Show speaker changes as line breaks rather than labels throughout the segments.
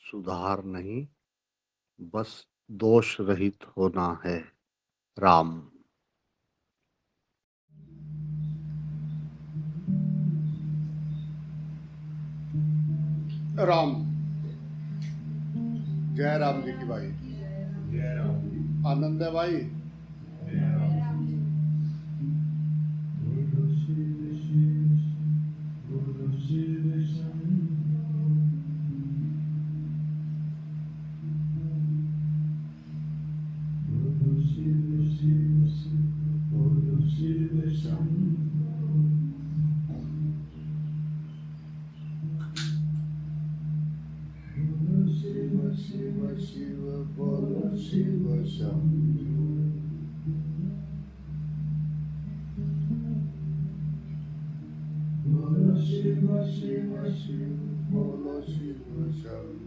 सुधार नहीं, बस दोष रहित होना है। राम।
राम। जय राम जी की भाई।
जय राम जी।
आनंद है भाई।
जय राम जी।
शिव शिव शिव बोलो शिव शंभु। बोलो शिव शिव शिव बोलो शिव शंभु।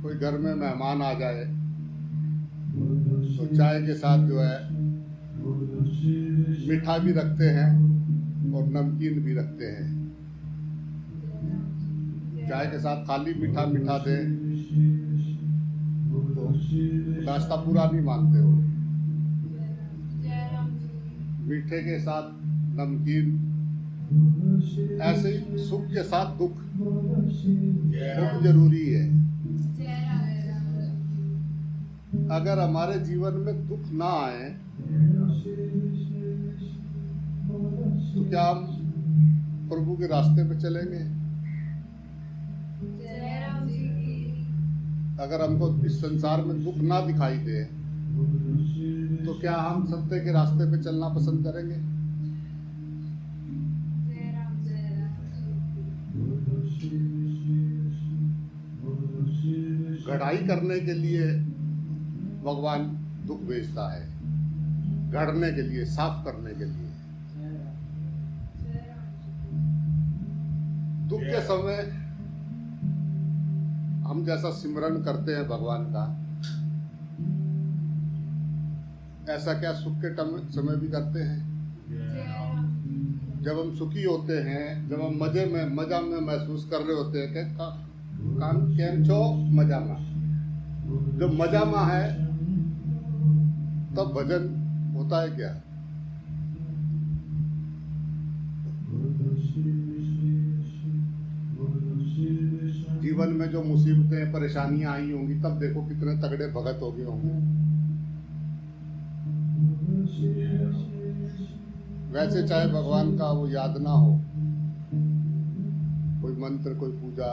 कोई घर में मेहमान आ जाए तो चाय के साथ जो है मीठा भी रखते हैं और नमकीन भी रखते हैं। चाय के साथ खाली मीठा मीठा दे तो नाश्ता पूरा नहीं मानते हो। मीठे के साथ नमकीन, ऐसे ही सुख के साथ दुख बहुत जरूरी है। अगर हमारे जीवन में दुख ना आए तो क्या हम प्रभु के रास्ते पे चलेंगे? अगर हमको इस संसार में दुख ना दिखाई दे तो क्या हम सत्य के रास्ते पे चलना पसंद करेंगे? गढ़ाई करने के लिए भगवान दुख भेजता है, गढ़ने के लिए, साफ करने के लिए। दुख के समय हम जैसा सिमरन करते हैं भगवान का, ऐसा क्या सुख के समय भी करते हैं? जब हम सुखी होते हैं, जब हम मजा में महसूस कर रहे होते हैं कि काम केम छो मजा में, जब मजा में है तब भजन होता है क्या? जीवन में जो मुसीबतें परेशानियां आई होंगी तब देखो कितने तगड़े भगत हो गए होंगे। वैसे चाहे भगवान का वो याद ना हो, कोई मंत्र, कोई पूजा,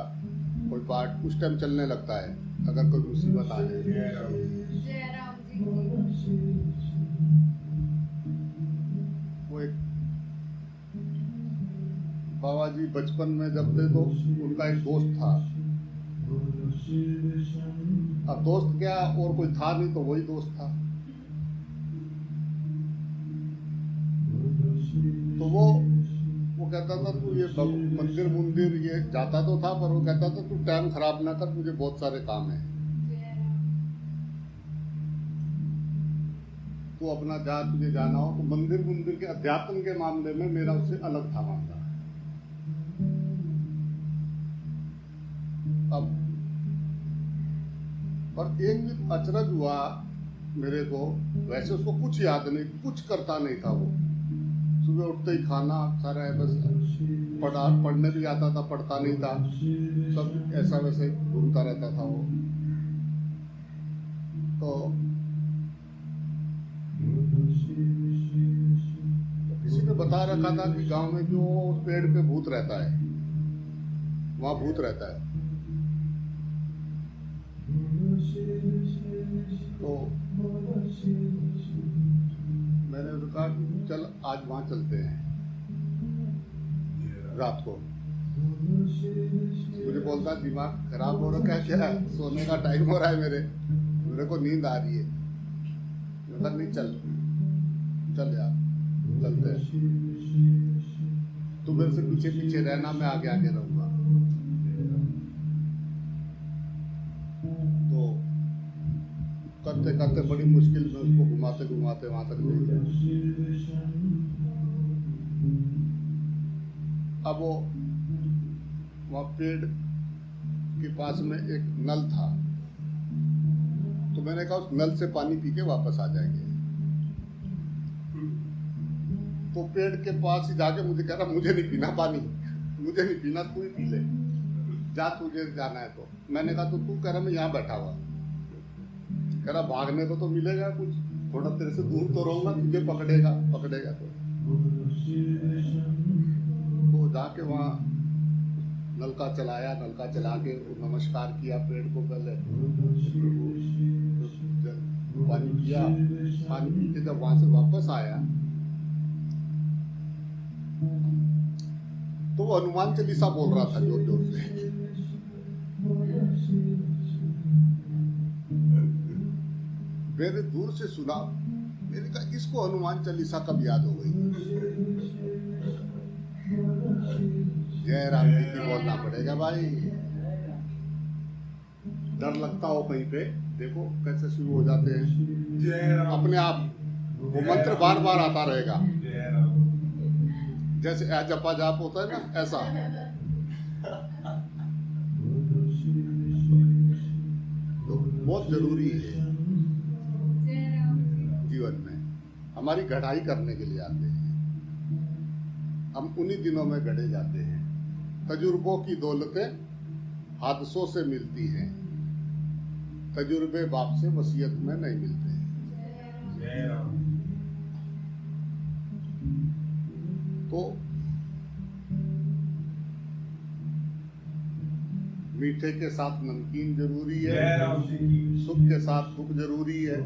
कोई पाठ उस टाइम चलने लगता है अगर कोई मुसीबत आ जाए। वो एक बाबा जी बचपन में जब थे तो उनका एक दोस्त था। अब दोस्त क्या, और कोई था नहीं तो वही दोस्त था। तो वो कहता था तू ये मंदिर ये जाता तो था, पर वो कहता था तू टाइम खराब ना कर, मुझे बहुत सारे काम है, तू अपना जा, तुझे जाना हो। तो मंदिर के अध्यात्म के मामले में मेरा उससे अलग था मामला। अब पर एक दिन अचरज हुआ मेरे को, वैसे उसको कुछ याद नहीं, कुछ करता नहीं था वो। सुबह उठते ही खाना सारा है, बस पढ़ने भी आता था, पढ़ता नहीं था, सब ऐसा वैसे घूमता रहता था वो। तो किसी ने बता रखा था कि गांव में जो उस पेड़ पे भूत रहता है, वहां भूत रहता है। तो मैंने उसे कहा कि चल आज वहां चलते हैं रात को। मुझे बोलता दिमाग खराब हो रहा है क्या, सोने का टाइम हो रहा है, मेरे को नींद आ रही है। मतलब नहीं, चल यार चलते हैं, तू मेरे से पीछे पीछे रहना, मैं आगे आगे रहूंगा। तो करते करते बड़ी मुश्किल में उसको घुमाते घुमाते वहां तक ले गए। अब वो वहाँ पेड़ के पास में एक नल था, तो मैंने कहा उस नल से पानी पी के वापस आ जाएंगे। तो पेड़ के पास ही जाके मुझे कह रहा मुझे नहीं पीना पानी, मुझे नहीं पीना, तू ही पी ले, जा तुझे जाना है तो। मैंने कहा तो तू कह रहा मैं यहाँ बैठा हुआ, कह रहा भागने को तो मिलेगा कुछ, थोड़ा तेरे से दूर तो रहूंगा, तुझे पकड़ेगा तो जाके वहाँ नलका चलाया, नलका चला के नमस्कार किया पेड़ को, पहले पानी पिया, पानी पी के जब वहां से वापस आया तो वो हनुमान चालीसा बोल रहा था जोर जोर से। मैंने दूर से सुना, मैंने कहा इसको हनुमान चालीसा कब याद हो गई। जय राम जी की बोलना पड़ेगा भाई, डर लगता हो कहीं पे, देखो कैसे शुरू हो जाते हैं अपने आप, वो मंत्र बार बार आता रहेगा, जैसे जपा जाप होता है ना, ऐसा। तो बहुत जरूरी है जीवन में, हमारी गढ़ाई करने के लिए आते हैं हम, उन्हीं दिनों में गढ़े जाते हैं। तजुर्बों की दौलतें हादसों से मिलती हैं, तजुर्बे बाप से वसीयत में नहीं मिलते। तो मीठे के साथ नमकीन जरूरी है, सुख के साथ दुख जरूरी है।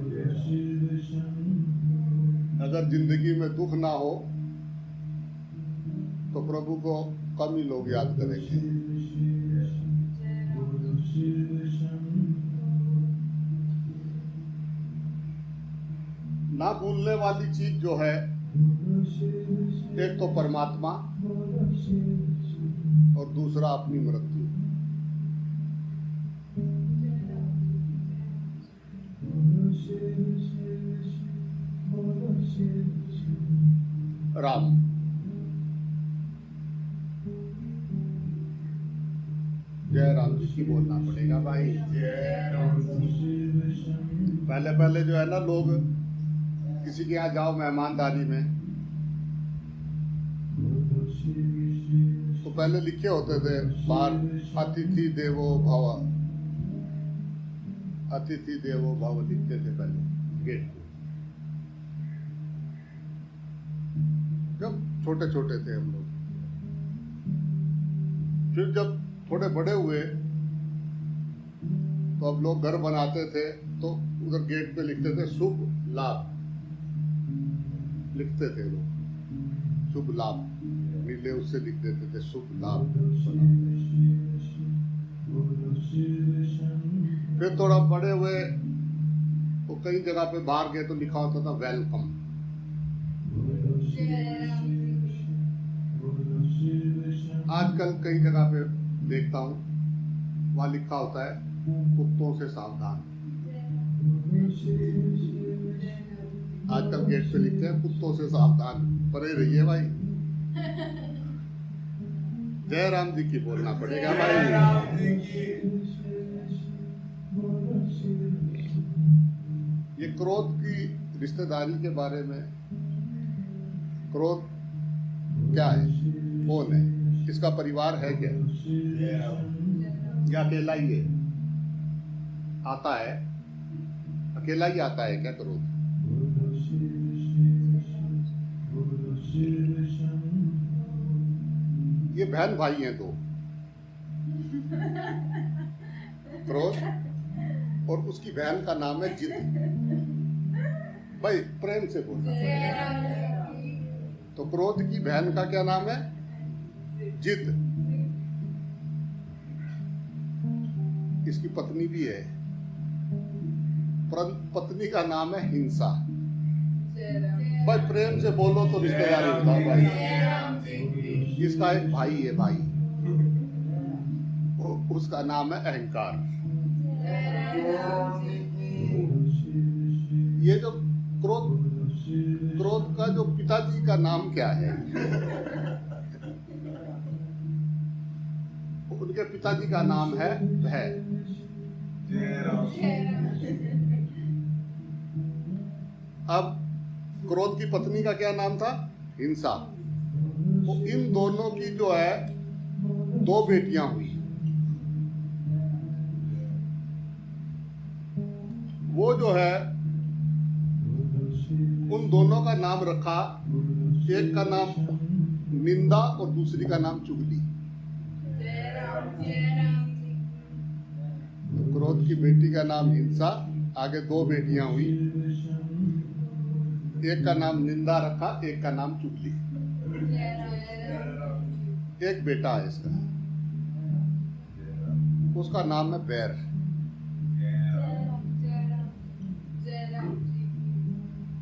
अगर जिंदगी में दुख ना हो तो प्रभु को कम ही लोग याद करेंगे। ना भूलने वाली चीज जो है, एक तो परमात्मा और दूसरा अपनी मृत्यु। राम जय राम जी की बोलना पड़ेगा भाई। पहले पहले जो है ना, लोग किसी के यहाँ जाओ मेहमानदारी में, तो पहले लिखे होते थे बाहर, अतिथि देवो भव, अतिथि देवो भव लिखते थे पहले गेट पे, जब छोटे छोटे थे हम लोग। फिर जब थोड़े बड़े हुए तो अब लोग घर बनाते थे, तो उधर गेट पे लिखते थे शुभ लाभ, लिखते थे लोग शुभ लाभ, नीले उससे लिख देते थे शुभ लाभ। फिर थोड़ा बड़े हुए तो कई जगह पे बाहर गए तो लिखा होता था वेलकम। आजकल कई जगह पे देखता हूँ वहां लिखा होता है कुत्तों से सावधान। आजकल गेट पे लिखते हैं कुत्तों से सावधान, परे रहिए भाई। जय राम जी की बोलना पड़ेगा भाई। ये क्रोध की रिश्तेदारी के बारे में, क्रोध क्या है, कौन है, इसका परिवार है क्या, या अकेला ही है, आता है, अकेला ही आता है क्या क्रोध? ये बहन भाई हैं दो, क्रोध और उसकी बहन का नाम है जिद। भाई प्रेम से बोलना पड़ेगा। तो क्रोध की बहन का क्या नाम है? जिद। इसकी पत्नी भी है, पत्नी का नाम है हिंसा। भाई प्रेम से बोलो तो रिश्तेदारी बताओ भाई। इसका एक भाई है भाई, उसका नाम है अहंकार। ये जो क्रोध का जो पिताजी का नाम क्या है? उनके पिताजी का नाम है भय।
जय राम
अब क्रोध की पत्नी का क्या नाम था? हिंसा। तो इन दोनों की जो है 2 बेटियां हुई। वो जो है उन दोनों का नाम रखा, एक का नाम निंदा और दूसरी का नाम चुगली। तो क्रोध की बेटी का नाम हिंसा, आगे 2 बेटियां हुई, एक का नाम निंदा रखा, एक का नाम चुगली। एक बेटा है इसका, उसका नाम है बैर।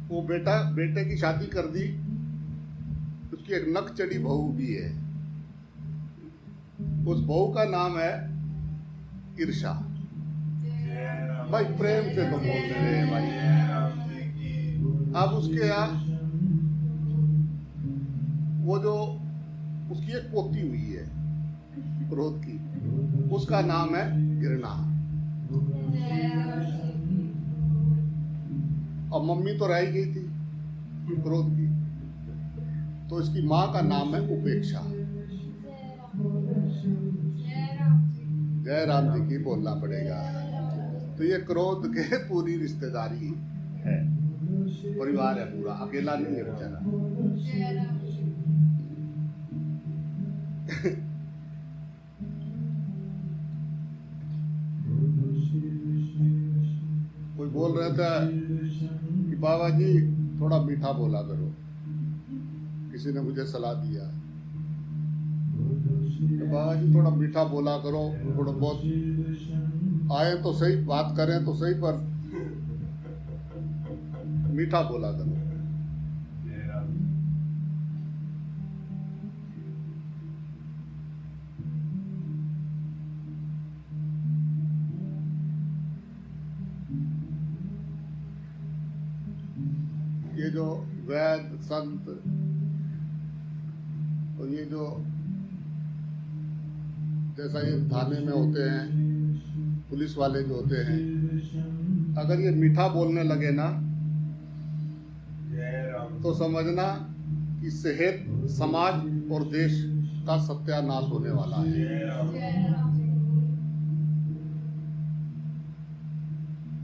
वो बेटे की शादी कर दी, उसकी एक नकचड़ी बहू भी है। उस बहू का नाम है ईर्षा। भाई प्रेम से तो बोल दे रहे हैं भाई। अब उसके यहाँ वो जो उसकी एक पोती हुई है क्रोध की, उसका नाम है घृणा। और मम्मी तो रह गई थी क्रोध की, तो इसकी माँ का नाम है उपेक्षा। जय राम जी की बोलना पड़ेगा। तो ये क्रोध के पूरी रिश्तेदारी है, परिवार है पूरा, अकेला नहीं है बेचारा। कोई बोल रहा था कि बाबा जी थोड़ा मीठा बोला करो, किसी ने मुझे सलाह दिया कि बाबा जी थोड़ा मीठा बोला करो, थोड़ा बहुत आए तो सही, बात करें तो सही, पर मीठा बोला करो। ये जो वैद्य संत और ये जो जैसा ये थाने में होते हैं, पुलिस वाले जो होते हैं, अगर ये मीठा बोलने लगे ना तो समझना कि सेहत, समाज और देश का सत्यानाश होने वाला है।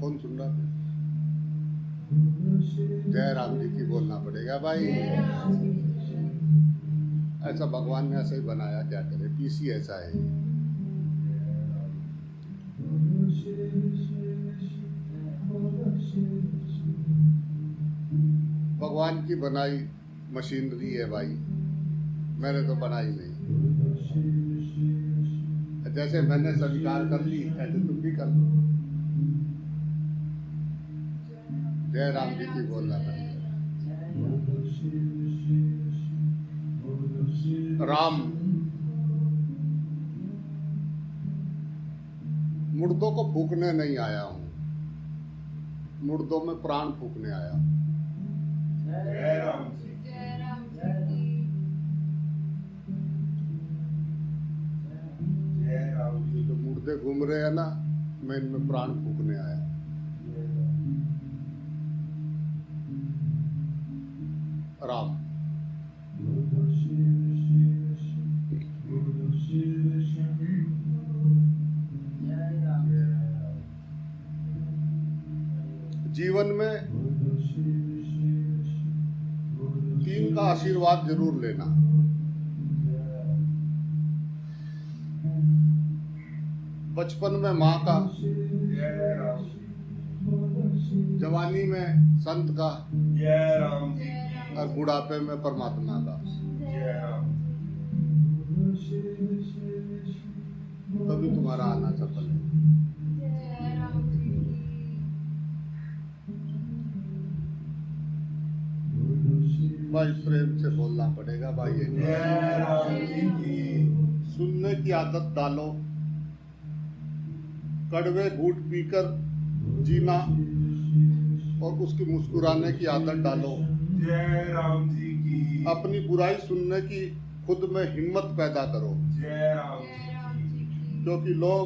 कौन सुन रहा है? जय राम जी की बोलना पड़ेगा भाई। ऐसा भगवान ने ऐसा ही बनाया, क्या करे, पीसी ऐसा है। भगवान की बनाई मशीनरी है भाई, मैंने तो बनाई नहीं। जैसे मैंने स्वीकार कर ली, ऐसे तुम भी कर लो। जय राम जी की बोलना पड़ेगा। राम मुर्दों को फूकने नहीं आया हूं, मुर्दों में प्राण फूकने आया हूं।
जय राम जी।
जो मुर्दे घूम रहे हैं ना, मैं इनमें प्राण फूकने आया। राम जीवन में 3 का आशीर्वाद जरूर लेना। बचपन में माँ का, जवानी में संत का,
जय राम जी।
और बुढ़ापे में परमात्मा का।
जय राम।
तभी तुम्हारा आना सफल है। भाई प्रेम से बोलना पड़ेगा भाई।
जय राम जी की।
सुनने की आदत डालो, कड़वे घूंट पीकर जीना और उसकी मुस्कुराने की आदत डालो।
जय राम जी की।
अपनी बुराई सुनने की खुद में हिम्मत पैदा करो,
जय राम जी की।
क्योंकि लोग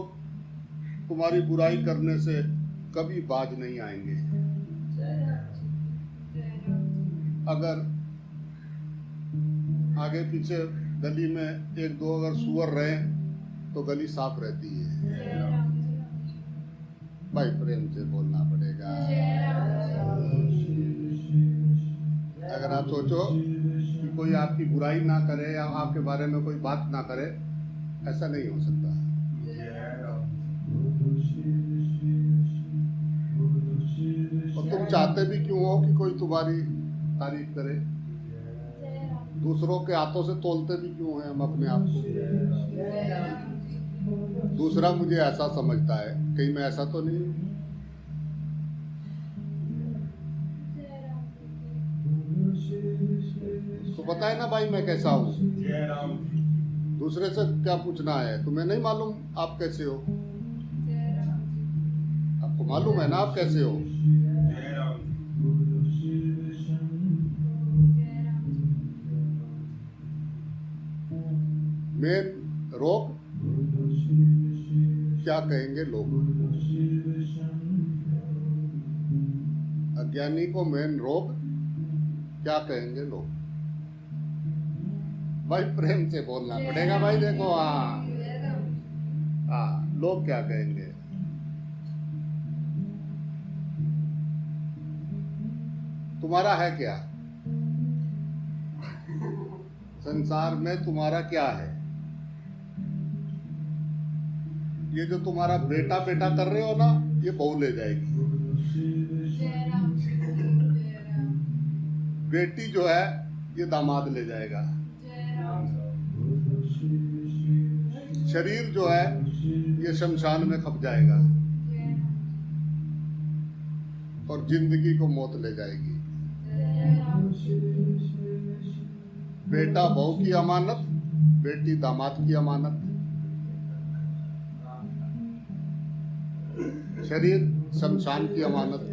तुम्हारी बुराई करने से कभी बाज नहीं आएंगे। अगर आगे पीछे गली में एक दो अगर सुअर रहे तो गली साफ रहती है। भाई प्रेम से बोलना पड़ेगा। अगर आप सोचो कि कोई आपकी बुराई ना करे या आपके बारे में कोई बात ना करे, ऐसा नहीं हो सकता।
जय राम।
और तुम चाहते भी क्यों हो कि कोई तुम्हारी तारीफ करे? दूसरों के हाथों से तोलते भी क्यों हैं हम अपने आप को? दूसरा मुझे ऐसा समझता है, कहीं मैं ऐसा तो नहीं हूं। तो पता है ना भाई मैं कैसा हूँ।
जय राम जी।
दूसरे से क्या पूछना है? तुम्हें नहीं मालूम आप कैसे हो? आपको मालूम है ना आप कैसे हो।
जय राम जी।
मेन रोग क्या कहेंगे लोग। अज्ञानी को मेन रोग क्या कहेंगे लोग। भाई प्रेम से बोलना पड़ेगा भाई। देखो हाँ लोग क्या कहेंगे। तुम्हारा है क्या संसार में? तुम्हारा क्या है? ये जो तुम्हारा बेटा बेटा कर रहे हो ना, ये बहू ले जाएगी। बेटी जो है ये दामाद ले जाएगा। शरीर जो है ये शमशान में खप जाएगा और जिंदगी को मौत ले जाएगी। बेटा बहू की अमानत, बेटी दामाद की अमानत। शरीर शमशान की अमानत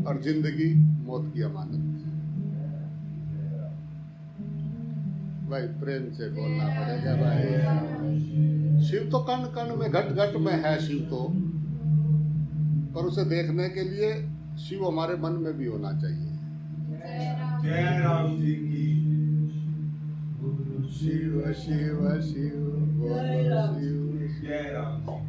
और जिंदगी मौत की अमानत। भाई प्रेम से बोलना पड़ेगा भाई। शिव तो कण कण में घट घट में है शिव तो, पर उसे देखने के लिए शिव हमारे मन में भी होना चाहिए।
जय राम जी की।
शिव शिव शिव बोलो शिव।
जय राम जी।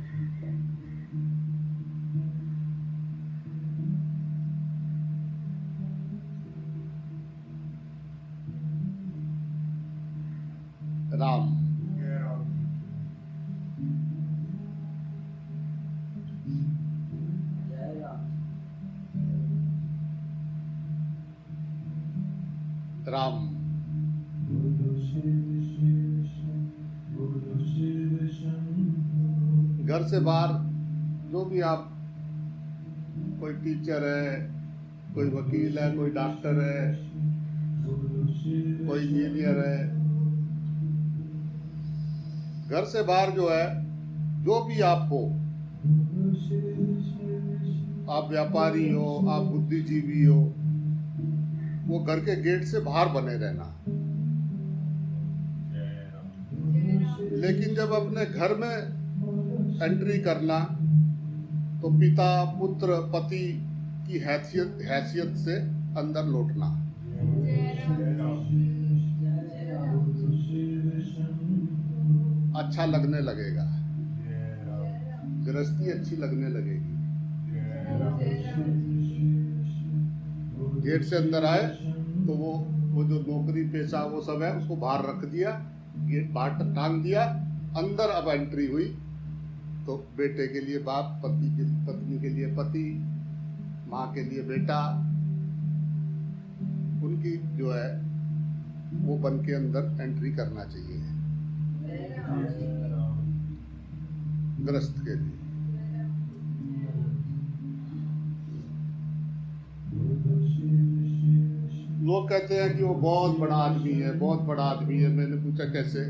राम
जय राम
राम घर से बाहर जो भी आप, कोई टीचर है, कोई वकील है, कोई डॉक्टर है, कोई इंजीनियर है, घर से बाहर जो है जो भी आप हो, आप व्यापारी हो, आप बुद्धिजीवी हो, वो घर के गेट से बाहर बने रहना। लेकिन जब अपने घर में एंट्री करना तो पिता पुत्र पति की हैसियत से अंदर लौटना। अच्छा लगने लगेगा, गृहस्थी अच्छी लगने लगेगी। गेट से अंदर आए तो वो जो नौकरी पेशा वो सब है उसको बाहर रख दिया, गेट बाहर टांग दिया, अंदर अब एंट्री हुई तो बेटे के लिए बाप, पत्नी के लिए पति, माँ के लिए बेटा, उनकी जो है वो बन के अंदर एंट्री करना चाहिए गृहस्थ के लिए। लोग कहते हैं कि वो बहुत बड़ा आदमी है, बहुत बड़ा आदमी है। मैंने पूछा कैसे?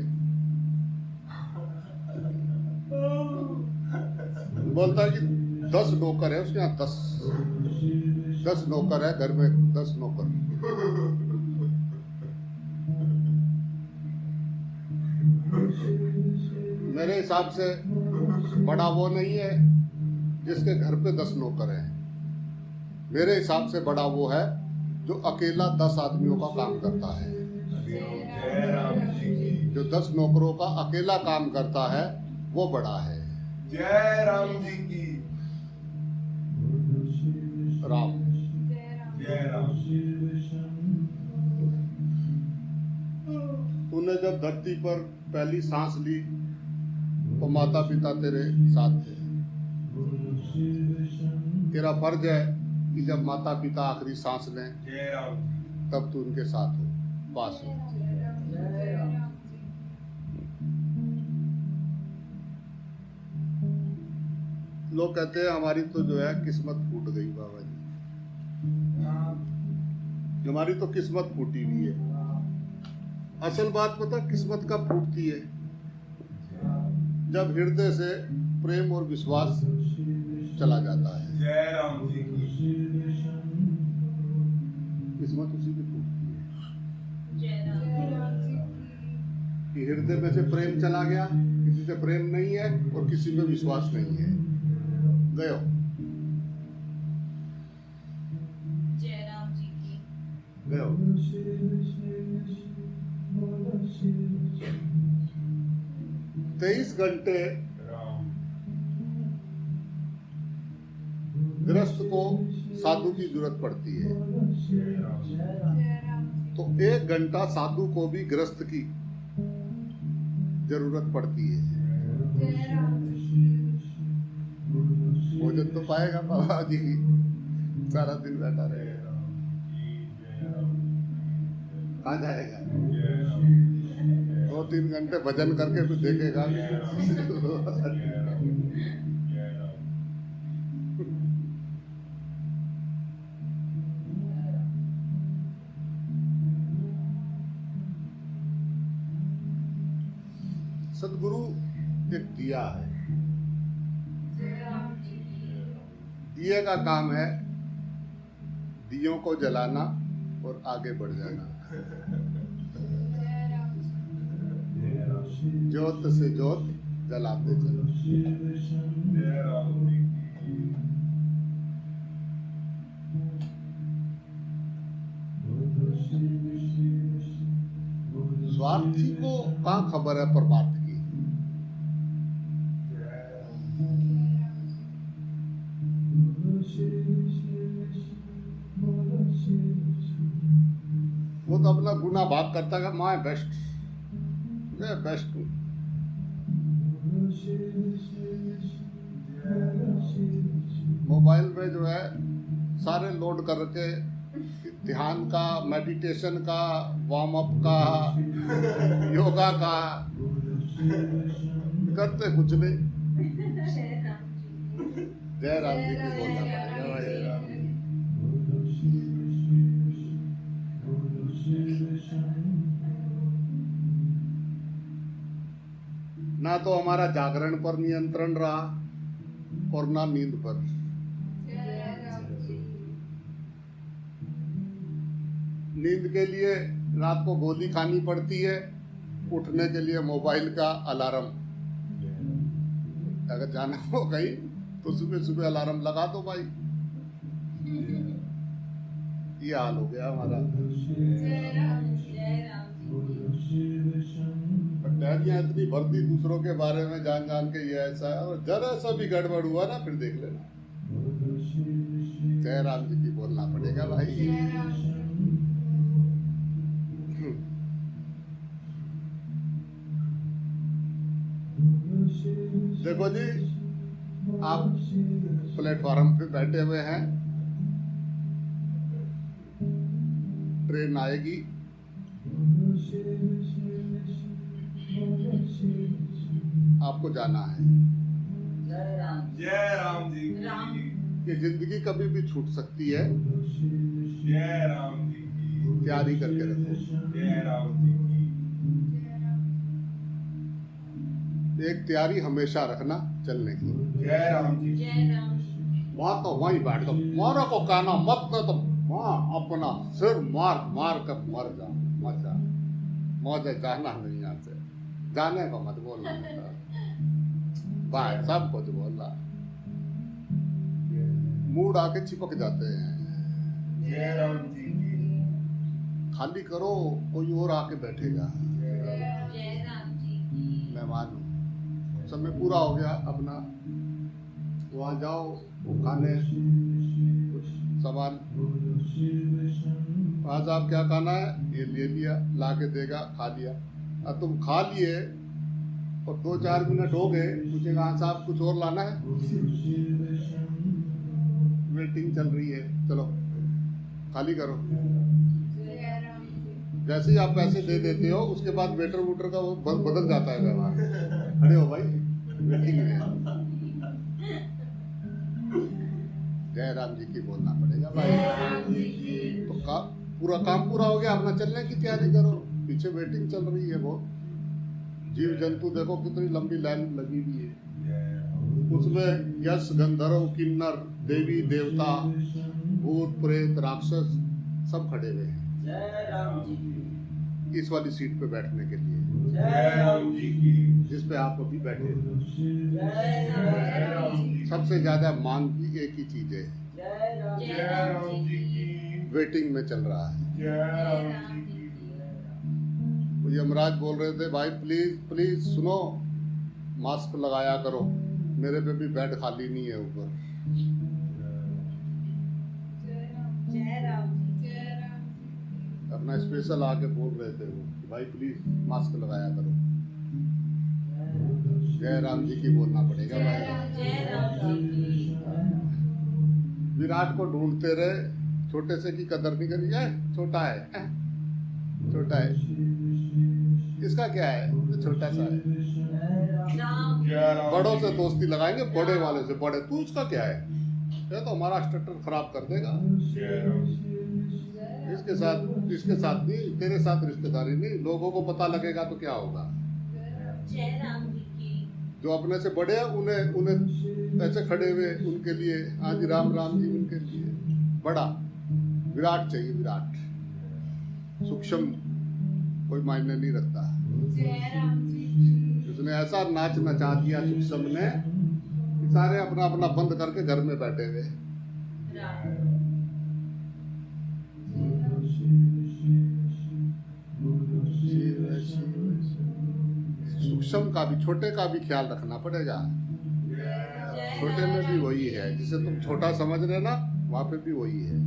बोलता कि 10 नौकर है उसके यहाँ, 10 नौकर है घर में, 10 नौकर। मेरे हिसाब से बड़ा वो नहीं है जिसके घर पे 10 नौकर हैं। मेरे हिसाब से बड़ा वो है जो अकेला 10 आदमियों का काम करता है।
जय राम जी की
जो 10 नौकरों का अकेला काम करता है वो बड़ा है।
जय राम जी की
राम।
जय राम
तूने जब धरती पर पहली सांस ली तो माता पिता तेरे साथ थे। तेरा फर्ज है कि जब माता पिता आखिरी सांस लें
जय राम
तब तू उनके साथ हो, पास हो। लोग कहते हैं हमारी तो जो है किस्मत फूट गई बाबा जी। हमारी तो किस्मत फूटी हुई है। असल बात पता किस्मत कब फूटती है? जब हृदय से प्रेम और विश्वास चला जाता है।
जय राम जी की
किस्मत उसी की फूटती है कि हृदय में से प्रेम चला गया, किसी से प्रेम नहीं है और किसी में विश्वास नहीं है, गयो।
जय राम जी की
गयो। 23 घंटे
राम
गृहस्थ को साधु की जरूरत पड़ती है,
जय राम
तो 1 घंटा साधु को भी गृहस्थ की जरूरत पड़ती है। भोजन तो पाएगा बाबा जी, सारा दिन बैठा रहेगा, कहाँ जाएगा? 2-3 घंटे भजन करके फिर देखेगा। सदगुरु एक दिया है, दिए का काम है दियों को जलाना और आगे बढ़ जाना। ज्योत से ज्योत जलाते चलो।
जय राम जी की
स्वार्थी को कहाँ खबर है परमार्थ की? वो तो अपना गुना भाग करता है, मैं बेस्ट, मैं बेस्ट हूँ। मोबाइल में जो है सारे लोड करके ध्यान का, मेडिटेशन का, वार्म अप का, योगा का, करते कुछ नहीं। जय राम जी की बोलना पड़ेगा। जय राम। ना तो हमारा जागरण पर नियंत्रण रहा और ना नींद पर। नींद के लिए रात को गोली खानी पड़ती है, उठने के लिए मोबाइल का अलार्म। अगर जाना हो कहीं तो सुबह सुबह अलार्म लगा दो भाई। ये हाल हो गया हमारा। डायरियां इतनी भर दी दूसरों के बारे में जान जान के, ये ऐसा है, और जरा सा भी गड़बड़ हुआ ना फिर देख लेना। जय राम जी की बोलना पड़ेगा भाई। देखो जी, आप प्लेटफॉर्म पे बैठे हुए हैं, ट्रेन आएगी, आपको जाना है।
जय राम जी की
ये जिंदगी कभी भी छूट सकती है,
जय राम जी की
तैयारी करके रखो।
जय राम जी की
एक तैयारी हमेशा रखना चलने की।
जय राम जी की
जय राम
माँ तो वहीं बैठ गई, मारा को कहना मत न तो माँ अपना सिर मार मार कर मर जा, मत जा, मुझे जाना नहीं यहाँ से, जाने को मत बोलना बेटा। भाई सब कुछ बोला, मूड आके चिपक जाते हैं।
जय राम जी की
खाली करो, कोई और आके बैठेगा।
जय राम जी की
मेहमान हूँ, समय पूरा हो गया अपना, वहाँ जाओ खाने कुछ सामान, आज आप क्या खाना है ये ले लिया, ला के देगा, खा लिया। अब तुम खा लिए और 2-4 मिनट हो गए, पूछेगा हाँ साहब कुछ और लाना है, वेटिंग चल रही है, चलो खाली करो।
जय राम जी
जैसे ही आप पैसे दे देते हो उसके बाद वेटर वूटर का वो बदल जाता है व्यवहार, खड़े हो भाई वेटिंग में। जय राम जी की बोलना पड़ेगा
जय
भाई।
राम जी की
तो पूरा काम पूरा हो गया, अपना चलने की तैयारी करो, पीछे वेटिंग चल रही है वो। जीव जंतु देखो कितनी लंबी लाइन लगी हुई है,
जय राम
उसमें यश गंधर्व किन्नर देवी देवता भूत प्रेत राक्षस सब खड़े हुए हैं
जय राम जी की
इस वाली सीट पे बैठने के लिए,
जय राम जी की
जिस पे आप अभी बैठे हैं।
जय राम जी
सबसे ज्यादा मांग की एक ही चीज है,
जय राम जी
जय राम जी की
वेटिंग में चल रहा है।
जय राम जी की
तो यमराज बोल रहे थे भाई प्लीज प्लीज सुनो, मास्क लगाया करो, मेरे पे भी बेड खाली नहीं है ऊपर।
जय राम जी जय राम जी
अपना स्पेशल आके बोल रहे थे वो कि भाई प्लीज मास्क लगाया करो। जय राम जी की बोलना पड़ेगा भाई।
जय राम जी की
विराट को ढूंढते रहे, छोटे से की कदर नहीं करी, छोटा है छोटा है, इसका क्या है तो छोटा सा है।
राम
जय राम
बड़ों
जी
से
की।
दोस्ती लगाएंगे, बड़े वाले से बड़े, तू इसका क्या है, ये तो हमारा स्ट्रक्चर खराब कर देगा।
जय राम जी की।
इसके साथ नहीं, तेरे साथ रिश्तेदारी नहीं, लोगों को पता लगेगा तो क्या होगा।
जय राम जी की
जो अपने से बड़े हैं उन्हें ऐसे खड़े हुए, उनके लिए आज राम राम जी, उनके लिए बड़ा विराट चाहिए, विराट। सूक्ष्म कोई मायने नहीं रखता।
जय राम जी की
उसने ऐसा नाच नचा दिया सूक्ष्म ने कि सारे अपना अपना बंद करके घर में बैठे हुए।
राम
सूक्ष्म का भी, छोटे का भी ख्याल रखना पड़ेगा। छोटे में भी वही है, जिसे तुम छोटा समझ रहे ना, वहाँ पे भी वही है।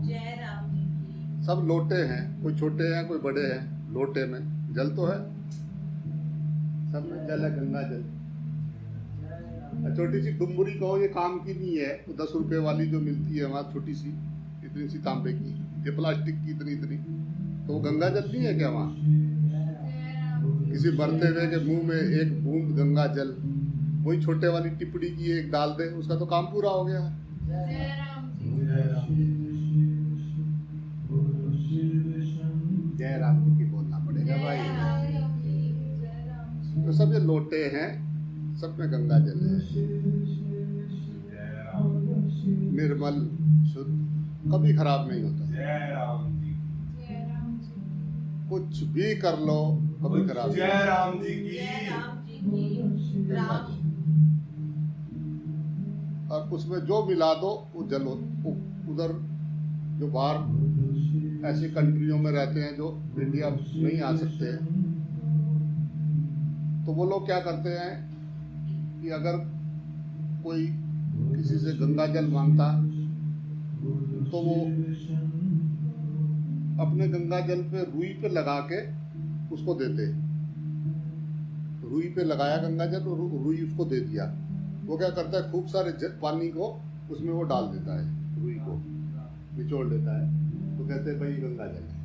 जय राम जी की
सब लोटे हैं, कोई छोटे हैं कोई बड़े हैं। लोटे में जल तो है, सब में जल है, गंगा जल। छोटी सी डुम्बुरी कहो, ये काम की नहीं है, वो 10 रुपए वाली जो मिलती है वहाँ, छोटी सी इतनी सी तांबे की, ये प्लास्टिक की इतनी इतनी, तो वो गंगा जल नहीं है क्या वहाँ? किसी बरते हुए के मुंह में एक बूंद गंगा जल, वही छोटे वाली टिपड़ी की एक डाल दे, उसका तो काम पूरा हो गया।
जय राम जी
जय राम जी
जय राम जी की बोलना पड़ेगा
जय
भाई।
राम जी जय राम जी
तो सब ये लोटे हैं, सब में गंगा जल है,
जय राम
निर्मल शुद्ध, कभी खराब नहीं होता।
जय राम जी
जय राम जी
कुछ भी कर लो कभी खराब नहीं।
जय राम जी की
जय राम जी की राम
और उसमें जो मिला दो वो जल उधर जो बाहर ऐसी कंट्रियों में रहते हैं जो इंडिया नहीं आ सकते, तो वो लोग क्या करते हैं कि अगर कोई किसी से गंगा जल मांगता तो वो अपने गंगा जल पे रुई पे लगा के उसको देते। रुई पे लगाया गंगा जल और रुई उसको दे दिया। वो क्या करता है, खूब सारे पानी को उसमें वो डाल देता है, रुई को निचोड़ देता है, तो कहते हैं भाई गंगा जल है।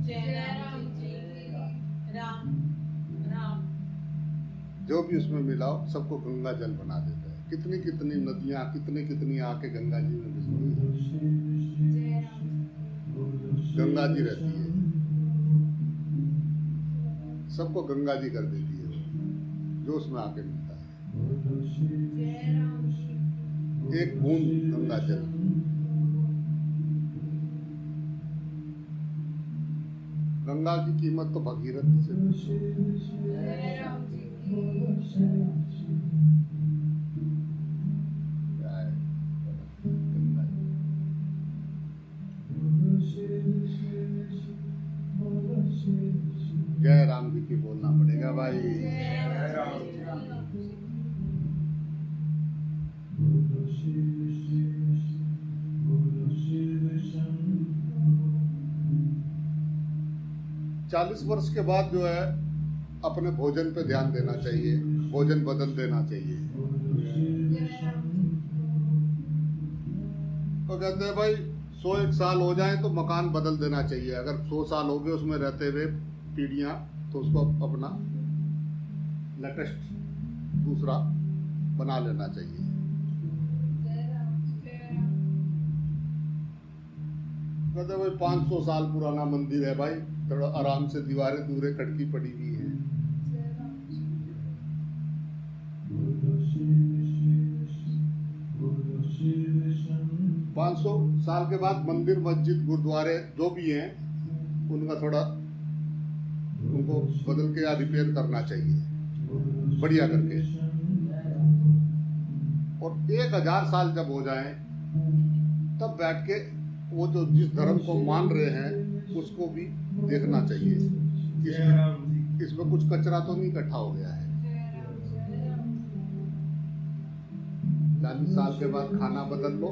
जय राम जी की राम राम
जो भी उसमें मिलाओ सबको गंगा जल बना देता है। कितनी कितनी नदियाँ, कितनी कितनी आके गंगा जी में मिलती है।
जय राम
गंगा जी रहती है, सबको गंगा जी कर देती है जो उसमें आके मिलता है।
जय राम जी
एक बूंद गंगा जल। गंगा की कीमत तो भगीरथ से पूछो।
जय राम जी की
क्या है? गंगा जी। जय राम जी की बोलना पड़ेगा भाई।
जय राम जी की
40 वर्ष के बाद जो है अपने भोजन पे ध्यान देना चाहिए, भोजन बदल देना चाहिए।
जय राम जी
तो कहते हैं भाई 101 साल हो जाए तो मकान बदल देना चाहिए। अगर 100 साल हो गए उसमें रहते हुए पीढ़ियां, तो उसको अपना लेटेस्ट दूसरा बना लेना चाहिए।
जय राम जय राम
कहते हैं भाई 500 साल पुराना मंदिर है भाई, थोड़ा आराम से दीवारें दूरे खटकी पड़ी हुई हैं।
जय राम जी
500 साल के बाद मंदिर, मस्जिद, गुरुद्वारे जो भी हैं उनका थोड़ा उनको बदल के या रिपेयर करना चाहिए बढ़िया करके। और 1000 साल जब हो जाएं तब बैठ के वो जो जिस धर्म को मान रहे हैं उसको भी देखना चाहिए।
जय राम जी
इसमें कुछ कचरा तो नहीं इकट्ठा हो गया है।
जय राम
40 साल के बाद खाना बदल लो,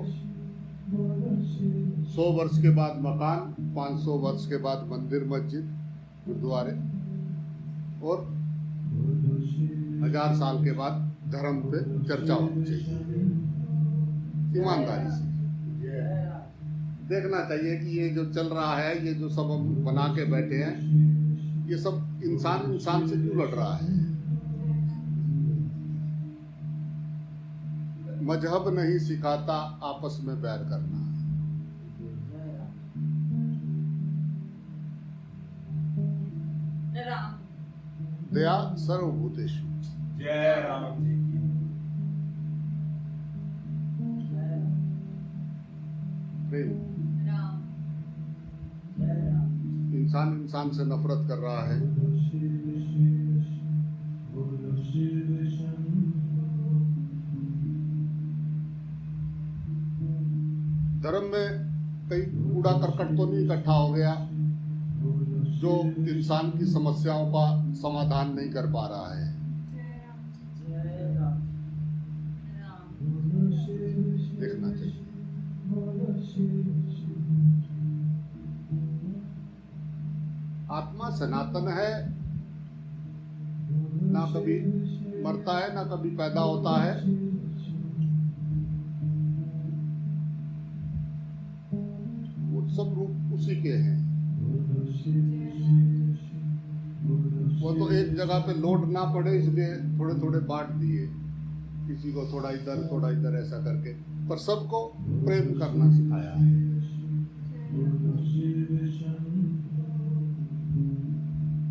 100 वर्ष के बाद मकान, 500 वर्ष के बाद मंदिर, मस्जिद, गुरुद्वारे, और 1000 साल के बाद धर्म पे चर्चा होनी चाहिए। ईमानदारी से देखना चाहिए कि ये जो चल रहा है, ये जो सब हम बना के बैठे हैं, ये सब इंसान इंसान से क्यों लड़ रहा है। मजहब नहीं सिखाता आपस में बैर करना।
राम
दया सर्वभूतेषु।
जय राम जी की
प्रेम।
राम
इंसान इंसान से नफरत कर रहा है। धर्म में कई कूड़ा करकट तो नहीं इकट्ठा हो गया जो इंसान की समस्याओं का समाधान नहीं कर पा रहा है।
जय राम
देखना चाहिए। आत्मा सनातन है, ना कभी मरता है ना कभी पैदा होता है। वो सब रूप उसी के हैं। वो तो एक जगह पे लोड ना पड़े इसलिए थोड़े थोड़े बांट दिए, किसी को थोड़ा इधर ऐसा करके, पर सबको प्रेम करना सिखाया है।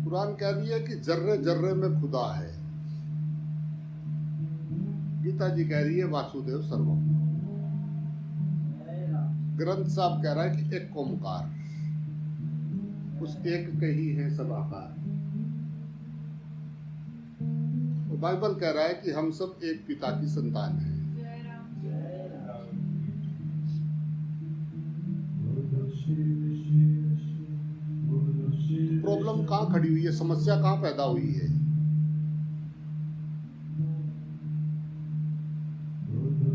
कुरान कह रही है कि जर्रे जर्रे में खुदा है। गीता जी कह रही है वासुदेव सर्वम। ग्रंथ साहब कह रहा है कि एक ओमकार, उस एक के ही है सब आकार। और बाइबल कह रहा है कि हम सब एक पिता की संतान हैं।
जय राम
प्रॉब्लम कहाँ खड़ी हुई है, समस्या कहाँ पैदा हुई है।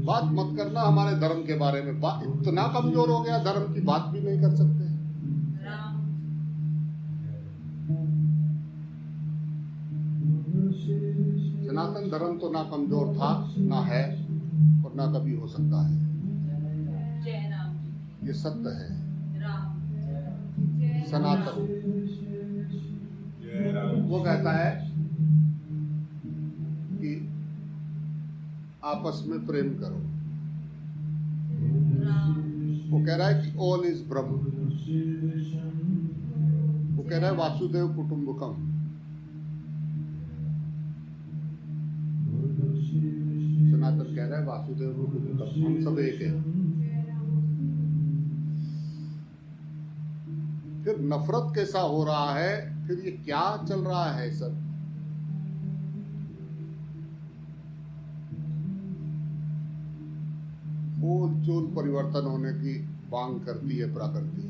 बात मत करना हमारे धर्म के बारे में। बात इतना कमजोर हो गया, धर्म की बात भी नहीं कर सकते।
राम
सनातन धर्म तो ना कमजोर था, ना है, और ना कभी हो सकता है।
जय राम जी
ये सत्य है।
राम जय
सनातन
जय राम
वो कहता है कि आपस में प्रेम करो।
राम
वो कह रहा है कि ऑल इज ब्रह्म। वो कह रहा है वासुदेव कुटुंबकम। सनातन कह कह रहा है वासुदेव कुटुंबकम, हम सब एक है। फिर नफरत कैसा हो रहा है, फिर ये क्या चल रहा है सब? बोल चोल परिवर्तन होने की मांग करती है प्रकृति।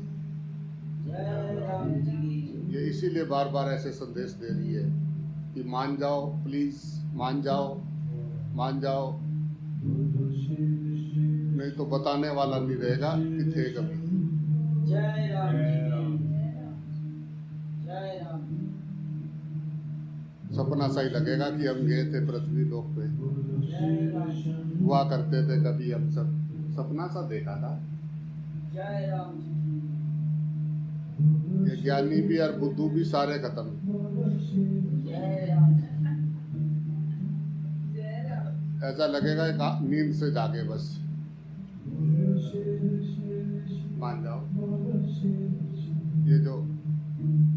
जय राम जी की जय।
ये इसीलिए बार बार ऐसे संदेश दे रही है कि मान जाओ, प्लीज मान जाओ, मान जाओ, नहीं तो बताने वाला नहीं रहेगा कि थे कभी।
जय राम जी
जय
की
राम।
जय राम।
सपना सा ही लगेगा कि हम गए थे पृथ्वी लोक पे,
जय राम।
हुआ करते थे कभी, हम सब सपना सा देखा था।
जय राम जी
ये ज्ञानी भी और बुद्धू भी सारे खत्म।
की जय राम।
जय राम।
ऐसा लगेगा कि नींद से जागे बस। मान जाओ, ये जो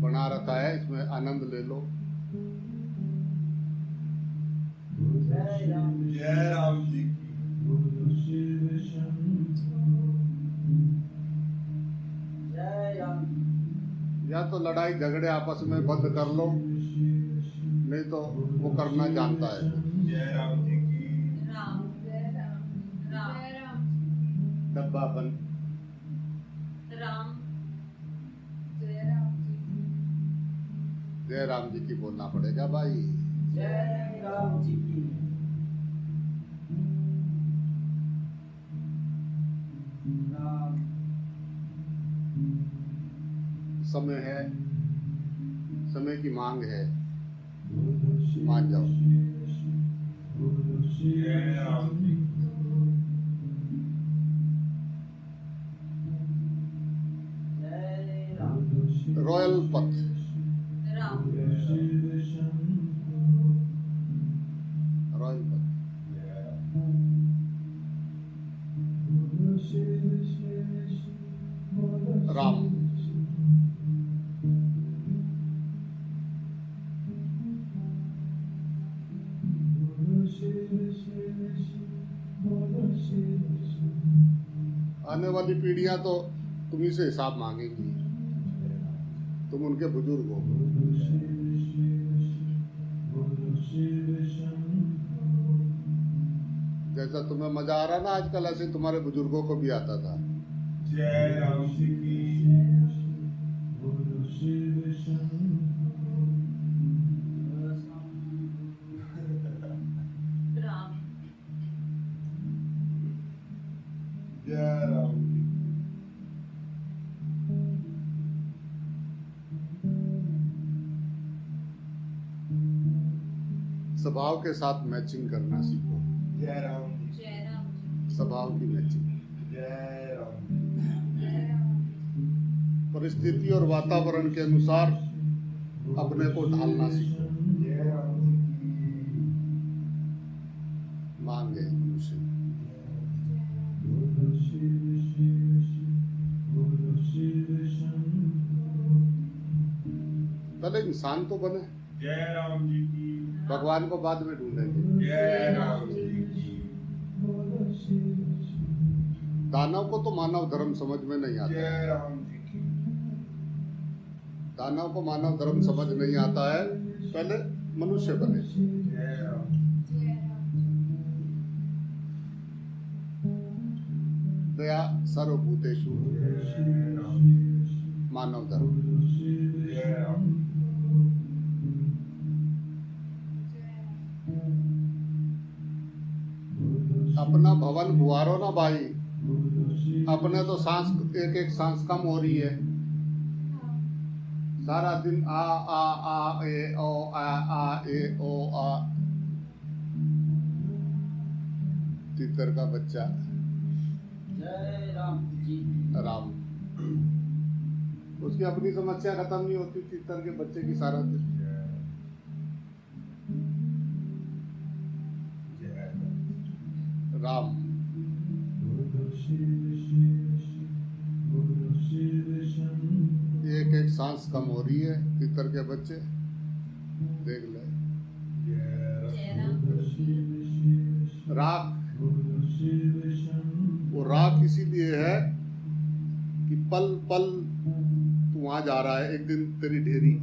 बना रखा है इसमें आनंद ले लो।
जय राम।
जय राम जी की।
जय राम।
या तो लड़ाई झगड़े आपस में बंद कर लो, नहीं तो वो करना जानता है।
जय राम जी की।
राम। जय राम। राम। जय राम।
डब्बा बंद।
राम। जय राम जी।
जय राम जी की बोलना पड़ेगा भाई।
जय राम जी की। राम।
समय है, समय की मांग है, मान जाओ।
जय राम जी की।
जय राम।
रॉयल पथ,
राम।
रॉयल पथ।
जय राम।
राम। आने वाली पीढ़ियां तो तुम्ही से हिसाब मांगेंगी, तुम उनके बुजुर्ग हो। जैसा तुम्हें मजा आ रहा ना आजकल, ऐसे तुम्हारे बुजुर्गों को भी आता था।
जय राम जी की।
राम।
जय राम जी की।
स्वभाव के साथ मैचिंग करना सीखो।
जय राम जी।
जय राम जी।
स्वभाव की मैचिंग,
जय राम जी।
जय राम।
परिस्थिति और वातावरण के अनुसार अपने को ढालना सीखो।
जय राम जी की।
मांगे मनुष्य। पहले इंसान तो बने,
जय राम जी की।
भगवान को बाद में ढूंढेंगे।
जय राम जी की।
दानव को तो मानव धर्म समझ में नहीं आता है।
जय राम जी की।
दानव को मानव धर्म समझ नहीं आता है, पहले मनुष्य बने।
जय राम।
जय राम।
दया सर्वभूतेषु
जय राम।
मानव धर्म।
जय राम।
अपना भवन बुआरो ना भाई, अपने तो सांस एक एक सांस कम हो रही है। सारा दिन आ ए ओ आ ए ओ आ। तीतर का बच्चा
जय राम जी।
राम, उसकी अपनी समस्या खत्म नहीं होती तीतर के बच्चे की सारा दिन।
जय
राम। एक एक सांस कम हो रही है तीतर के बच्चे, देख ले।
जय राम।
राख वो राख इसीलिए है कि पल पल तू वहां जा रहा है, एक दिन तेरी ढेरी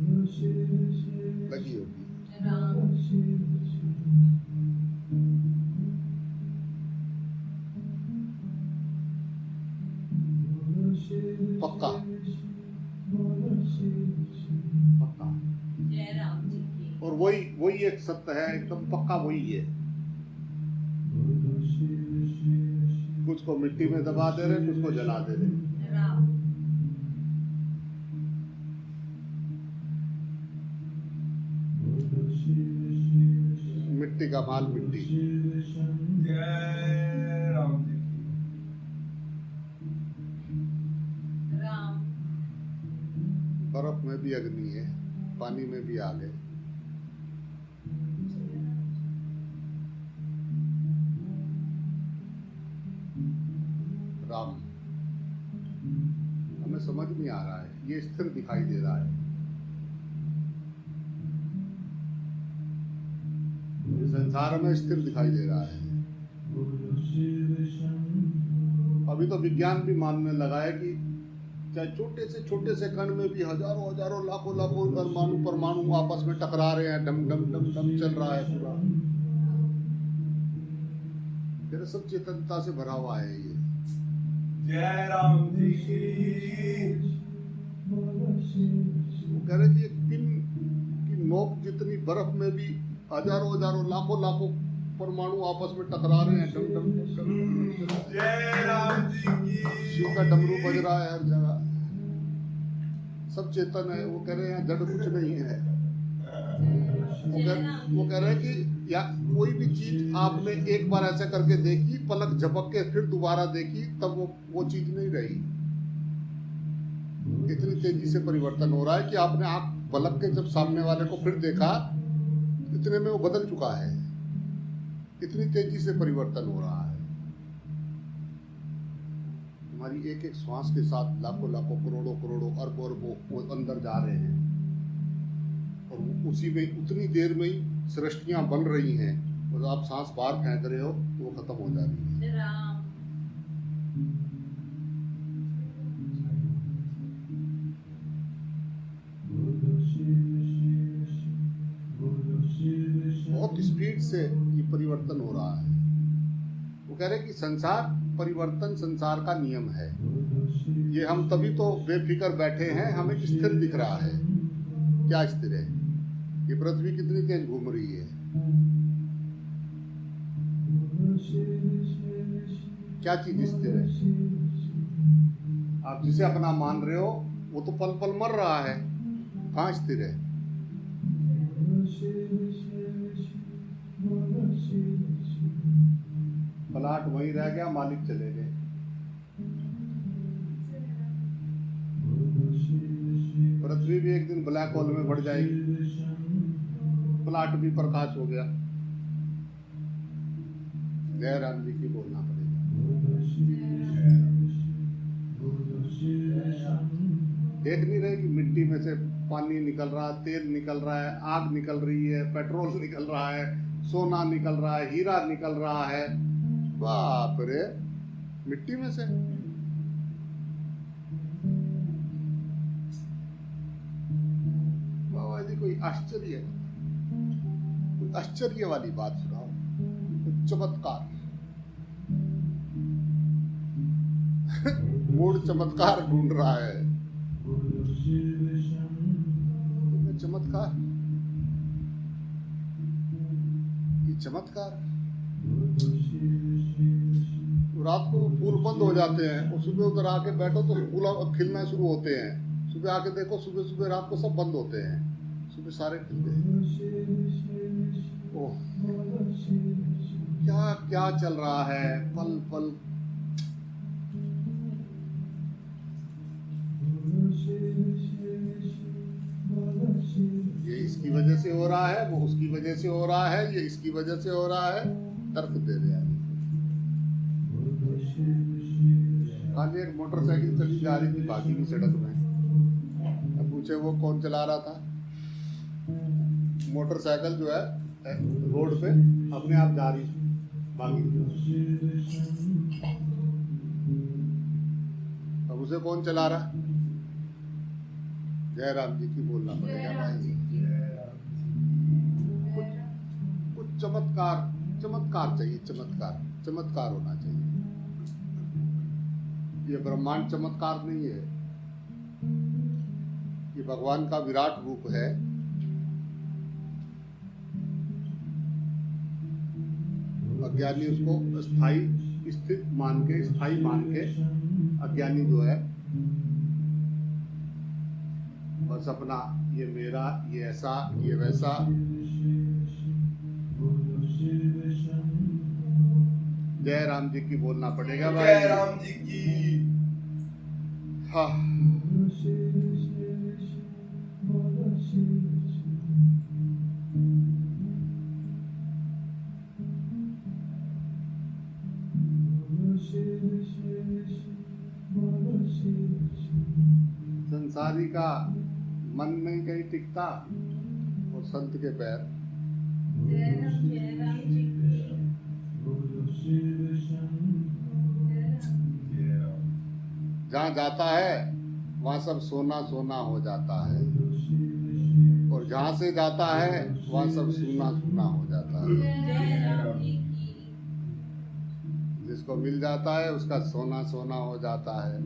लगी होगी।
राम
पक्का पक्का।
जय राम जी की।
और वही वही एक सत्य है, एकदम पक्का वही है। कुछ को मिट्टी में दबा दे रहे, कुछ को जला दे रहे।
राम
मिट्टी का माल मिट्टी।
जय राम जी की।
राम
बर्फ में भी अग्नि है, पानी में भी आग है। राम हमें समझ नहीं आ रहा है, ये स्थिर दिखाई दे रहा है। ये संसार में स्थिर दिखाई दे रहा है। अभी तो विज्ञान भी मानने लगा है कि चाहे छोटे से कण में भी हजारों हजारों लाखों लाखों परमाणु आपस में टकरा रहे हैं, डम डम डम डम चल रहा है पूरा। फिर सब चेतनता से भरा हुआ है ये।
जय राम जी की।
वो कह रहे कि एक पिन की नोक जितनी बर्फ में भी हजारों हजारों लाखों लाखों परमाणु आपस में टकरा रहे हैं, डम डम डम डम डम डम।
जय राम जी की।
शिव का डमरू बज रहा है हर जगह, सब चेतन है। वो कह रहे हैं जड़ कुछ नहीं है। वो कह रहे हैं कि या कोई भी चीज आपने एक बार ऐसा करके देखी, पलक झपक के फिर दोबारा देखी, तब वो चीज नहीं रही। इतनी तेजी से परिवर्तन हो रहा है कि आपने आंख पलक के जब सामने वाले को फिर देखा, इतने में वो बदल चुका है। इतनी तेजी से परिवर्तन हो रहा है। हमारी एक एक श्वास के साथ लाखों लाखों करोड़ों करोड़ों अरबों अरबों वो अंदर जा रहे हैं, और उसी में उतनी देर में ही सृष्टियां बन रही हैं। और आप सांस बाहर फेंक रहे हो तो वो खत्म हो जा रही है।
राम
बहुत स्पीड से ये परिवर्तन हो रहा है। वो कह रहे हैं कि संसार परिवर्तन संसार का नियम है। ये हम तभी तो बेफिक्र बैठे हैं, हमें स्थिर दिख रहा है। क्या स्थिर है? ये पृथ्वी कितनी तेज घूम रही है। क्या चीज स्थिर है? आप जिसे अपना मान रहे हो वो तो पल पल मर रहा है। कहाँ स्थिर है? प्लाट वहीं रह गया, मालिक चले गए। पृथ्वी भी एक दिन ब्लैक होल में बढ़ जाएगी, प्लाट भी प्रकाश हो गया। जय राम जी की बोलना पड़ेगा। देख नहीं रहे कि मिट्टी में से पानी निकल रहा है, तेल निकल रहा है, आग निकल रही है, पेट्रोल निकल रहा है, सोना निकल रहा है, हीरा निकल रहा है। बाप रे, मिट्टी में से। बाबा जी कोई आश्चर्य वाली बात सुनाओ, कोई चमत्कार। मूड चमत्कार ढूंढ रहा है। चमत्कार, ये चमत्कार। रात को फूल बंद हो जाते हैं और सुबह उधर आके बैठो तो फूल खिलना शुरू होते हैं। सुबह आके देखो, सुबह सुबह रात को सब बंद होते हैं, सुबह सारे खिलते हैं। ओह, क्या क्या चल रहा है पल पल। ये इसकी वजह से हो रहा है, वो उसकी वजह से हो रहा है, ये इसकी वजह से हो रहा है। तर्क दे रहे हैं। कल एक मोटरसाइकिल चली जा रही थी बाकी की सड़क में। अब पूछे वो कौन चला रहा था? मोटरसाइकिल जो है रोड पे अपने आप जा रही, बाकी अब उसे कौन चला रहा? जय राम जी की बोलना पड़ेगा भाई। कुछ चमत्कार चमत्कार चाहिए, चमत्कार होना चाहिए। ये ब्रह्मांड चमत्कार नहीं है, ये भगवान का विराट रूप है। अज्ञानी उसको स्थायी स्थित मान के, स्थायी मान के अज्ञानी जो है बस अपना ये मेरा, ये ऐसा, ये वैसा। जय राम जी की बोलना पड़ेगा भाई।
जय राम जी की।
हाँ। संसारी का मन नहीं कहीं टिकता और संत के पैर।
जय राम जी की।
जय राम।
जहाँ जाता है वहाँ सब सोना सोना हो जाता है, और जहाँ से जाता है वहाँ सब सूना सूना हो जाता है।
जय राम जी की।
जिसको मिल जाता है उसका सोना सोना हो जाता है,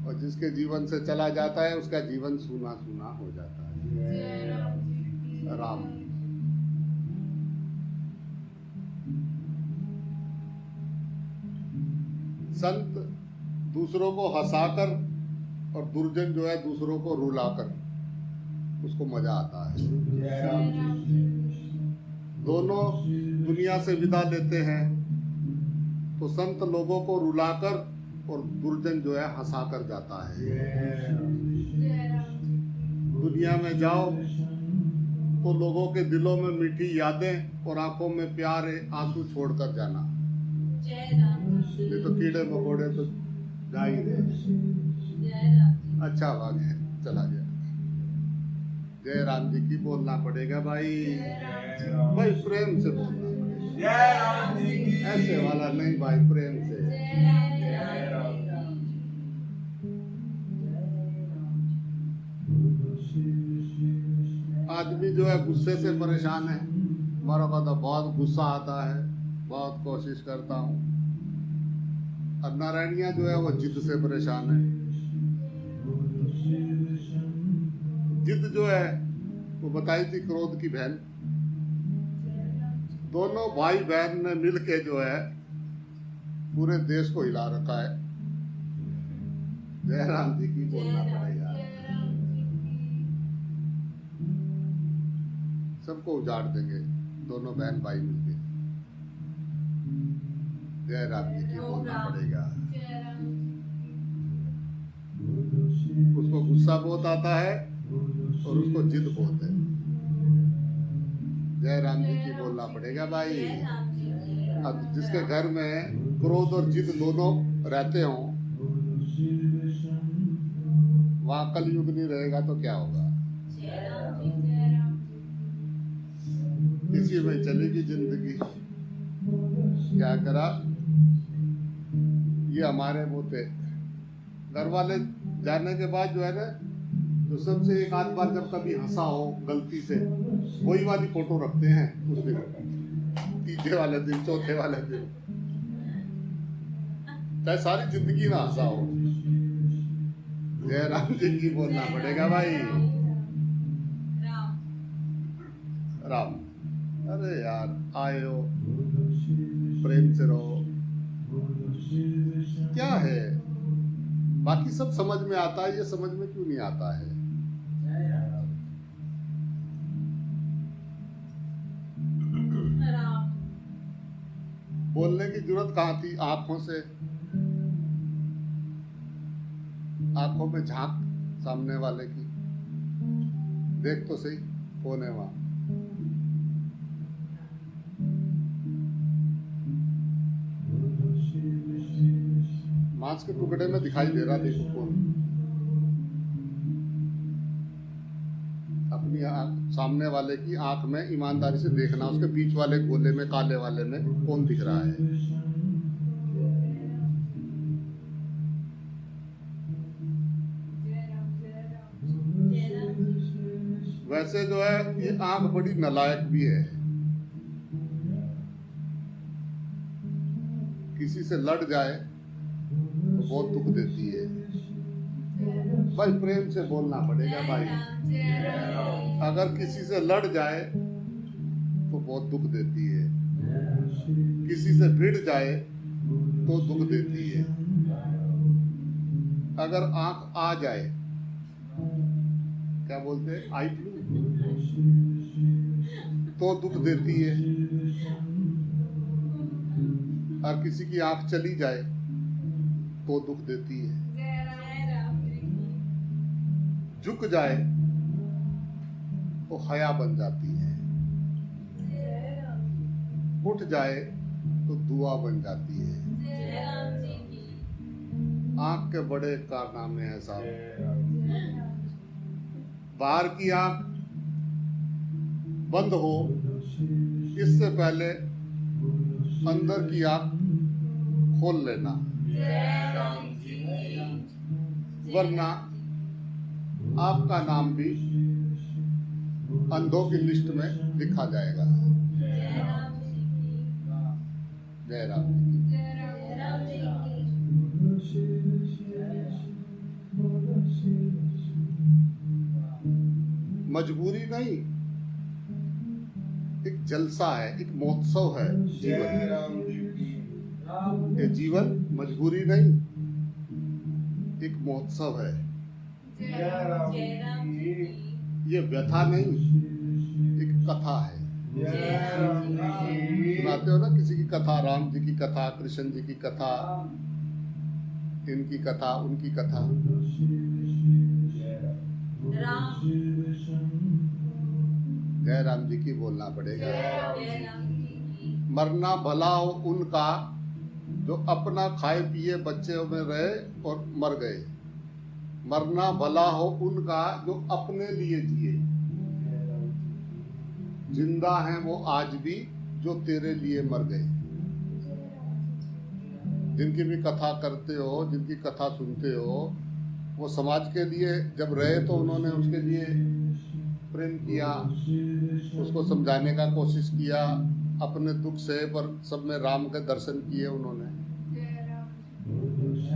और जिसके जीवन से चला जाता है उसका जीवन सूना सूना हो जाता है।
जय राम जी की।
राम। संत दूसरों को हंसाकर और दुर्जन जो है दूसरों को रुलाकर, उसको मजा आता है।
जय राम जी।
दोनों दुनिया से विदा लेते हैं तो संत लोगों को रुलाकर और दुर्जन जो है हंसाकर जाता है।
जय राम जी।
जय राम जी की।
दुनिया में जाओ तो लोगों के दिलों में मीठी यादें और आंखों में प्यारे आंसू छोड़कर जाना।
जय राम जी
ये
की।
तो कीड़े मकोड़े तो जा ही रहे।
जय राम जी।
अच्छा भाग है, चला गया। जय राम जी की बोलना पड़ेगा भाई।
जय राम।
भाई प्रेम से बोलना पड़ेगा,
जय राम जी की।
ऐसे वाला नहीं भाई, प्रेम से।
जय राम जी
जय राम जी।
आदमी जो है गुस्से से परेशान है। हमारा को तो बहुत गुस्सा आता है, बहुत कोशिश करता हूँ। और नारायणिया जो है वो जिद से परेशान है। जिद जो है वो बताई थी क्रोध की बहन। दोनों भाई बहन ने मिल के जो है पूरे देश को हिला रखा है। जय राम जी की बोलना पड़ेगा।
जय राम जी की।
सबको उजाड़ देंगे दोनों बहन भाई मिलके। जय राम जी की बोलना पड़ेगा।
जय राम जी की।
उसको गुस्सा बहुत आता है और उसको जिद बहुत है। जय राम जी की बोलना पड़ेगा भाई।
जय राम जी की।
अब जिसके घर में क्रोध और जिद दोनों रहते हों, वहाँ कलयुग नहीं रहेगा तो क्या होगा?
जय राम जी। जय राम जी।
इसी में चलेगी जिंदगी। क्या करा, ये हमारे वो थे। घर वाले जाने के बाद जो है ना, तो सबसे एक आध बार जब कभी हंसा हो गलती से, वही वाली फोटो रखते हैं उस दिन, तीसरे वाले दिन, चौथे वाले दिन, चाहे सारी जिंदगी ना हंसा हो। जय राम जी की बोलना पड़ेगा भाई।
राम।
राम। अरे यार आए हो, प्रेम से रहो। क्या है, बाकी सब समझ में आता है, ये समझ में क्यों नहीं आता है?
राम।
बोलने की जरूरत कहाँ थी? आंखों से, आंखों में झांक सामने वाले की, देख तो सही कौन है वहां। मांस के टुकड़े में दिखाई दे रहा, देखो कौन। अपनी आंख सामने वाले की आंख में ईमानदारी से देखना, उसके बीच वाले गोले में, काले वाले में कौन दिख रहा है। वैसे जो है ये आंख बड़ी नालायक भी है, किसी से लड़ जाए तो बहुत दुख देती है। भाई प्रेम से बोलना पड़ेगा भाई, अगर किसी से लड़ जाए तो बहुत दुख देती है, किसी से भिड़ जाए तो दुख देती है। अगर आंख आ जाए, क्या बोलते हैं, आई फ्लू, तो दुख देती है। और किसी की आंख चली जाए तो दुख देती है। झुक जाए तो हया बन जाती है, उठ जाए तो दुआ बन जाती है। आंख के बड़े कारनामे हैं साहब। बाहर की आंख बंद हो इससे पहले अंदर की आंख खोल लेना, वरना आपका नाम भी अंधों की लिस्ट में लिखा जाएगा। जय राम जी की। मजबूरी नहीं, एक जलसा है, एक महोत्सव है जीवन। ये जीवन मजबूरी नहीं, एक महोत्सव है। ये व्यथा नहीं, एक कथा है। सुनाते हो ना किसी की कथा, राम जी की कथा, कृष्ण जी की कथा, इनकी कथा, उनकी कथा। जय राम जी की बोलना पड़ेगा। मरना भला हो उनका जो अपना खाए पिए बच्चे में रहे और मर गए। मरना भला हो उनका जो अपने लिए जिए। जिंदा हैं वो आज भी जो तेरे लिए मर गए। जिनकी भी कथा करते हो, जिनकी कथा सुनते हो, वो समाज के लिए जब रहे तो उन्होंने उसके लिए प्रेम किया, उसको समझाने का कोशिश किया, अपने दुख से पर सब में राम के दर्शन किए उन्होंने।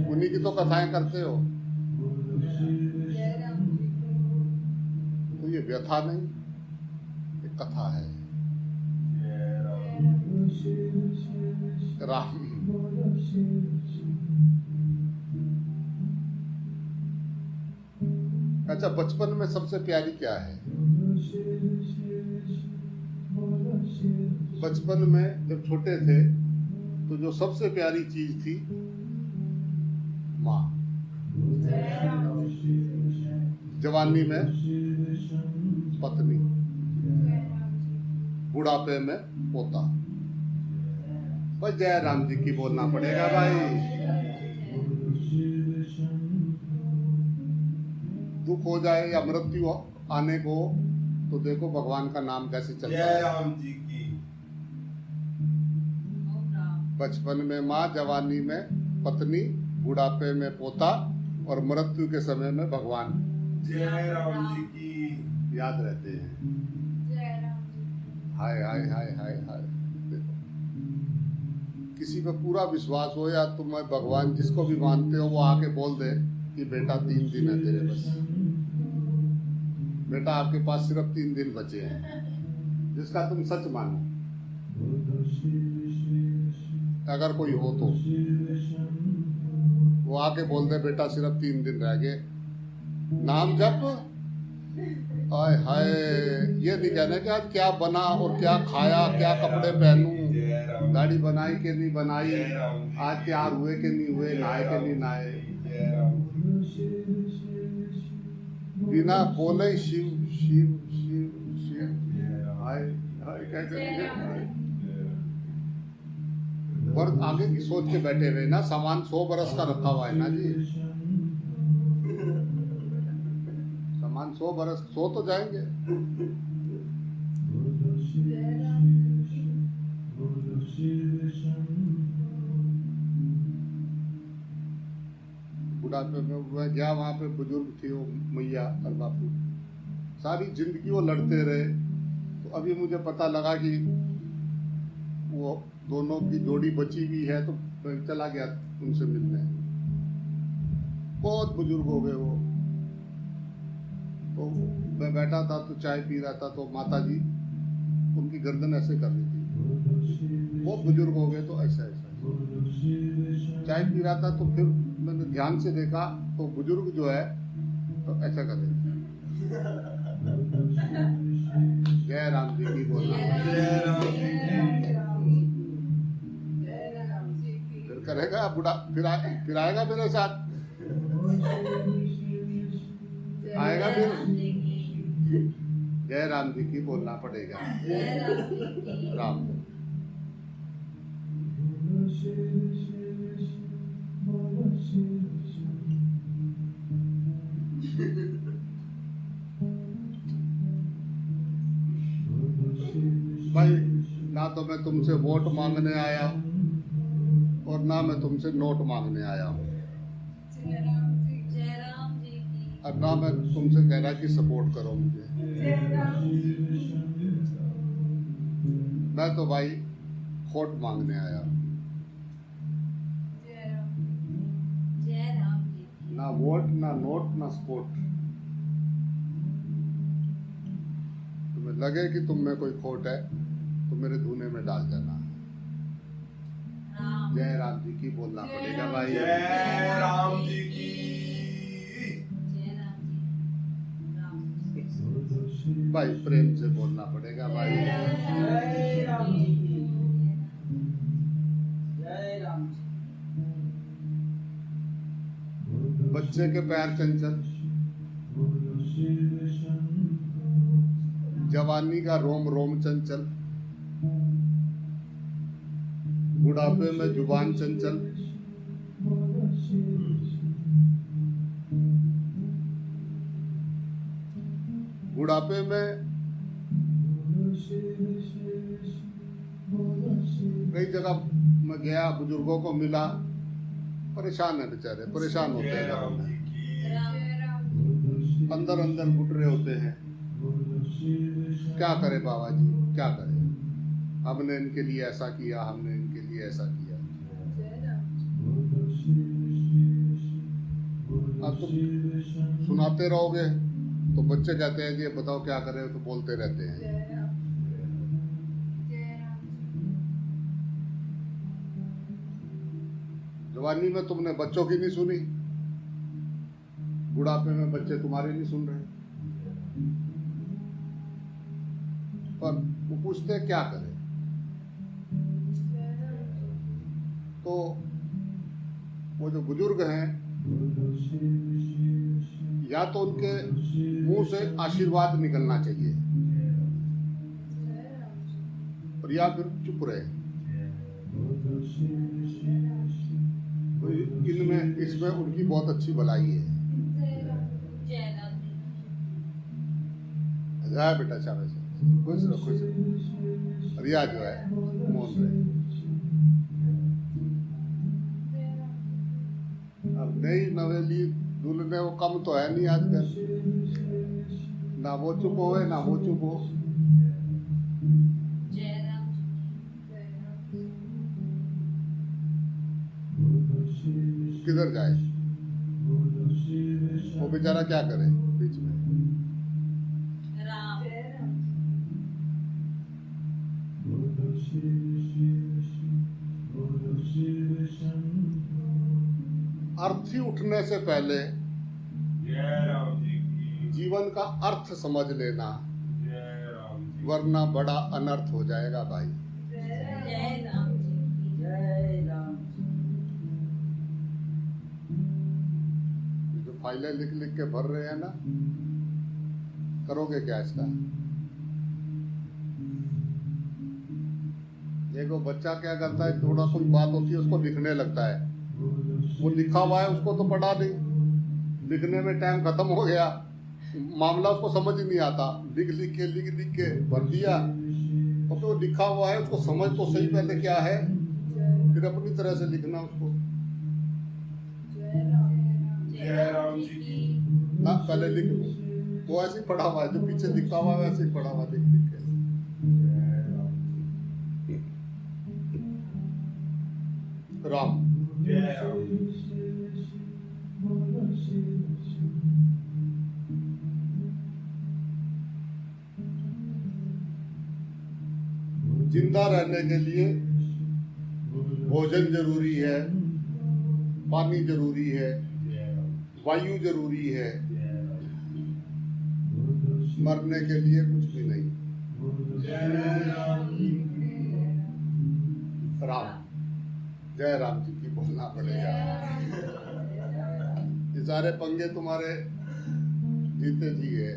उन्हीं की तो कथाएं करते हो। तो ये व्यथा नहीं, ये कथा है। राम अच्छा, बचपन में सबसे प्यारी क्या है? बचपन में जब छोटे थे तो जो सबसे प्यारी चीज थी माँ। जवानी में पत्नी, बुढ़ापे में पोता। भाई जय राम जी की बोलना पड़ेगा भाई। दुख हो जाए या मृत्यु आने को तो देखो भगवान का नाम कैसे चलता है।
जय राम जी की।
बचपन में माँ, जवानी में पत्नी, बुढ़ापे में पोता और मृत्यु के समय में भगवान।
जय राम जी की।
याद रहते हैं। हाय हाय हाय हाय हाय। देखो किसी पे पूरा विश्वास हो या तुम भगवान जिसको भी मानते हो वो आके बोल दे कि बेटा 3 दिन है तेरे बस, बेटा आपके पास सिर्फ 3 दिन बचे हैं, जिसका तुम सच मानो। अगर कोई हो तो वो आके बोल दे बेटा सिर्फ 3 दिन रह गए, नाम जप। हाय हाय, ये नहीं कहना कि आज क्या बना और क्या खाया, क्या कपड़े पहनूं, गाड़ी बनाई कि नहीं बनाई, आज तैयार हुए कि नहीं हुए, नहाए कि नहीं नहाए। बिना बोले शिव शिव शिव शिव हाय हाय कहते। और आगे की सोच के बैठे हुए ना, सामान 100 बरस का रखा हुआ है ना जी। सामान 100 बरस, 100 तो जाएंगे। बुढ़ापे में मैं गया, वहाँ पे बुजुर्ग थी वो मैया और बापू, सारी जिंदगी वो लड़ते रहे। तो अभी मुझे पता लगा कि वो दोनों की जोड़ी बची हुई है, तो मैं चला गया उनसे मिलने। बहुत बुजुर्ग हो गए वो। तो मैं बैठा था तो चाय पी रहा था, तो माता जी उनकी गर्दन ऐसे कर रही थी। बहुत बुजुर्ग हो गए, तो ऐसा ऐसा चाय पी रहा था, तो फिर मैंने ध्यान से देखा तो बुजुर्ग जो है तो ऐसा कर रहे थे। जय राम जी की बोलना।
जय राम जी की।
फिर करेगा बुढ़ा, फिर आएगा मेरे साथ, आएगा फिर। जय राम जी की बोलना पड़ेगा। राम भाई, ना तो मैं तुमसे वोट मांगने आया और ना मैं तुमसे नोट मांगने आया हूँ,
जय राम जी की।
और ना मैं तुमसे कह रहा कि सपोर्ट करो मुझे।
जय राम जी।
मैं तो भाई वोट मांगने आया हूँ।
जय राम जी की।
ना वोट, ना नोट, ना सपोर्ट। तुम्हें लगे कि तुम में कोई खोट है तो मेरे धुने में डाल देना।
राम।
जय राम जी की बोलना
जय
पड़ेगा
राम
भाई।
जय राम जी की।
जय राम जी।
भाई प्रेम से बोलना पड़ेगा भाई।
जय राम जी की। जय राम जी।
बच्चे के पैर चंचल, जवानी का रोम रोम चंचल, बुढ़ापे में जुबान चंचल, बुढ़ापे में कई जगह मैं गया, बुजुर्गों को मिला, परेशान है बेचारे, परेशान होते
जय
हैं,
राम जी की।
अंदर अंदर घुट रहे होते हैं। क्या करे बाबा जी, क्या करे, हमने इनके लिए ऐसा किया, हमने इनके लिए ऐसा किया। अब तुम सुनाते रहोगे तो बच्चे कहते हैं कि बताओ क्या करें, तो बोलते रहते हैं। जवानी में तुमने बच्चों की नहीं सुनी, बुढ़ापे में बच्चे तुम्हारे नहीं सुन रहे। पर वो पूछते क्या करें, तो वो जो बुजुर्ग हैं, या तो उनके मुंह से आशीर्वाद निकलना चाहिए और या फिर चुप रहे। तो इनमें इसमें उनकी बहुत अच्छी भलाई है। जय बेटा, शाबाश, खुश रहो, खुश रहो। रिया जो है मौन रहे। अब नई नवेली दुल्हने वो कम तो है नहीं आजकल, ना वो चुप हो ना वो चुप हो। किधर जाए, वो बेचारा क्या करे बीच में। अर्थी उठने से पहले
जय राम जी की।
जीवन का अर्थ समझ लेना,
जय राम जी।
वरना बड़ा अनर्थ हो जाएगा भाई।
जय राम जी।
जय राम जी।
जो फाइलें लिख लिख के भर रहे हैं ना, करोगे क्या इसका? देखो बच्चा क्या करता है, थोड़ा कोई बात होती है उसको लिखने लगता है। वो लिखा हुआ है उसको तो पढ़ा नहीं, लिखने में टाइम खत्म हो गया, मामला उसको समझ ही नहीं आता। लिख लिख के भर दिया, और तो लिखा हुआ है उसको समझ तो सही पहले क्या है, फिर अपनी तरह से लिखना उसको।
जय राम जी की।
ना पहले लिख लो, वो ऐसे ही पढ़ा हुआ है, जो पीछे लिखा हुआ है वैसे ही पढ़ा हुआ लिख लिख के।
जय राम जी।
राम
जय राम जी।
जिंदा रहने के लिए भोजन जरूरी है, पानी जरूरी है,
जय राम जी।
वायु जरूरी है,
जय राम जी।
मरने के लिए कुछ भी नहीं।
जय राम जी।
राम, जय राम जी की बोलना पड़ेगा। ये सारे पंगे तुम्हारे जीते जी है।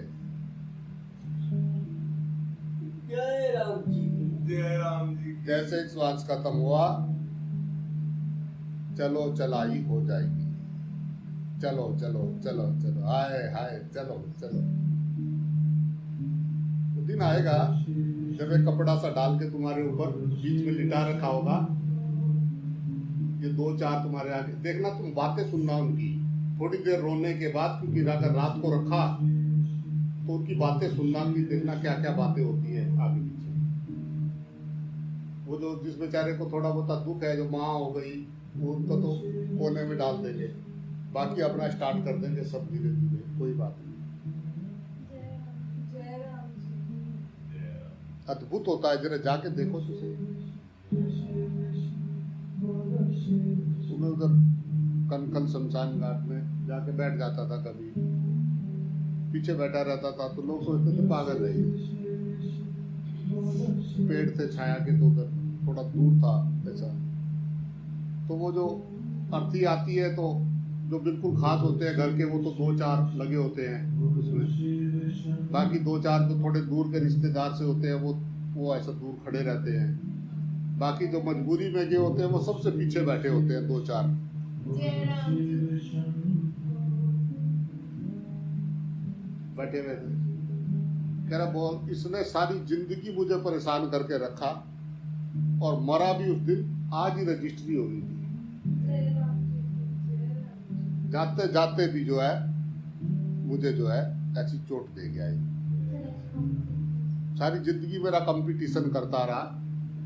जय राम जी की।
जय राम जी की।
जैसे ही श्वास खत्म हुआ, चलो चलाई हो जाएगी। चलो चलो चलो चलो, हाय हाय, चलो चलो। वो दिन आएगा जब एक कपड़ा सा डाल के तुम्हारे ऊपर बीच में लिटा रखा होगा, ये दो चार तुम्हारे आगे देखना, तुम बातें सुनना उनकी थोड़ी देर रोने के बाद, क्योंकि अगर रात को रखा तो उनकी बातें सुनना कि देखना क्या क्या बातें होती है आगे पीछे। वो जो जिस बेचारे को थोड़ा बहुत दुख है, जो माँ हो गई, वो उनको तो कोने में डाल देंगे, बाकी अपना स्टार्ट कर देंगे सब धीरे धीरे, कोई बात नहीं। अद्भुत होता है, जरा जाके देखो तो सही। सुबह उधर कनकल शमशान घाट में जाके बैठ जाता था, कभी पीछे बैठा रहता था तो लोग सोचते थे पागल है ये। पेड़ थे छाया के, तो उधर थोड़ा दूर था ऐसा। तो वो जो अर्थी आती है, तो जो बिल्कुल खास होते हैं घर के, वो तो दो चार लगे होते हैं उसमें, बाकी दो चार जो थोड़े दूर के रिश्तेदार से होते हैं, वो ऐसा दूर खड़े रहते हैं। बाकी जो मजबूरी में गए होते हैं, वो सबसे पीछे बैठे होते हैं, दो चार बैठे हुए थे। कह रहा बोल, इसने सारी जिंदगी मुझे परेशान करके रखा और मरा भी उस दिन, आज ही रजिस्ट्री हो गई थी। जाते जाते भी जो है मुझे जो है ऐसी चोट दे गया है। सारी जिंदगी मेरा कंपटीशन करता रहा,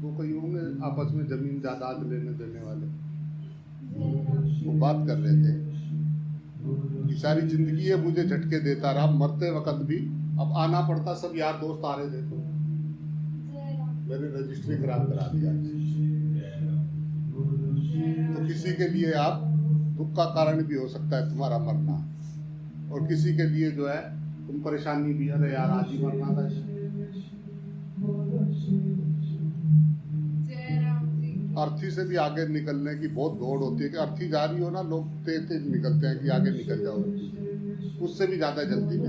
वो कहीं होंगे आपस में जमीन जायदाद लेने देने वाले, वो बात कर रहे थे कि सारी जिंदगी ये मुझे झटके देता रहा, मरते वक्त भी अब आना पड़ता, सब यार दोस्त आ रहे थे तो मेरी रजिस्ट्री खराब करा दिया। तो किसी के लिए आप दुख का कारण भी हो सकता है तुम्हारा मरना, और किसी के लिए जो है तुम परेशानी भी, अरे यार आज ही मरना था। अर्थी से भी आगे निकलने की बहुत दौड़ होती है कि अर्थी जा रही हो ना, लोग तेज तेज निकलते हैं कि आगे निकल जाओ, उससे भी ज्यादा जल्दी में।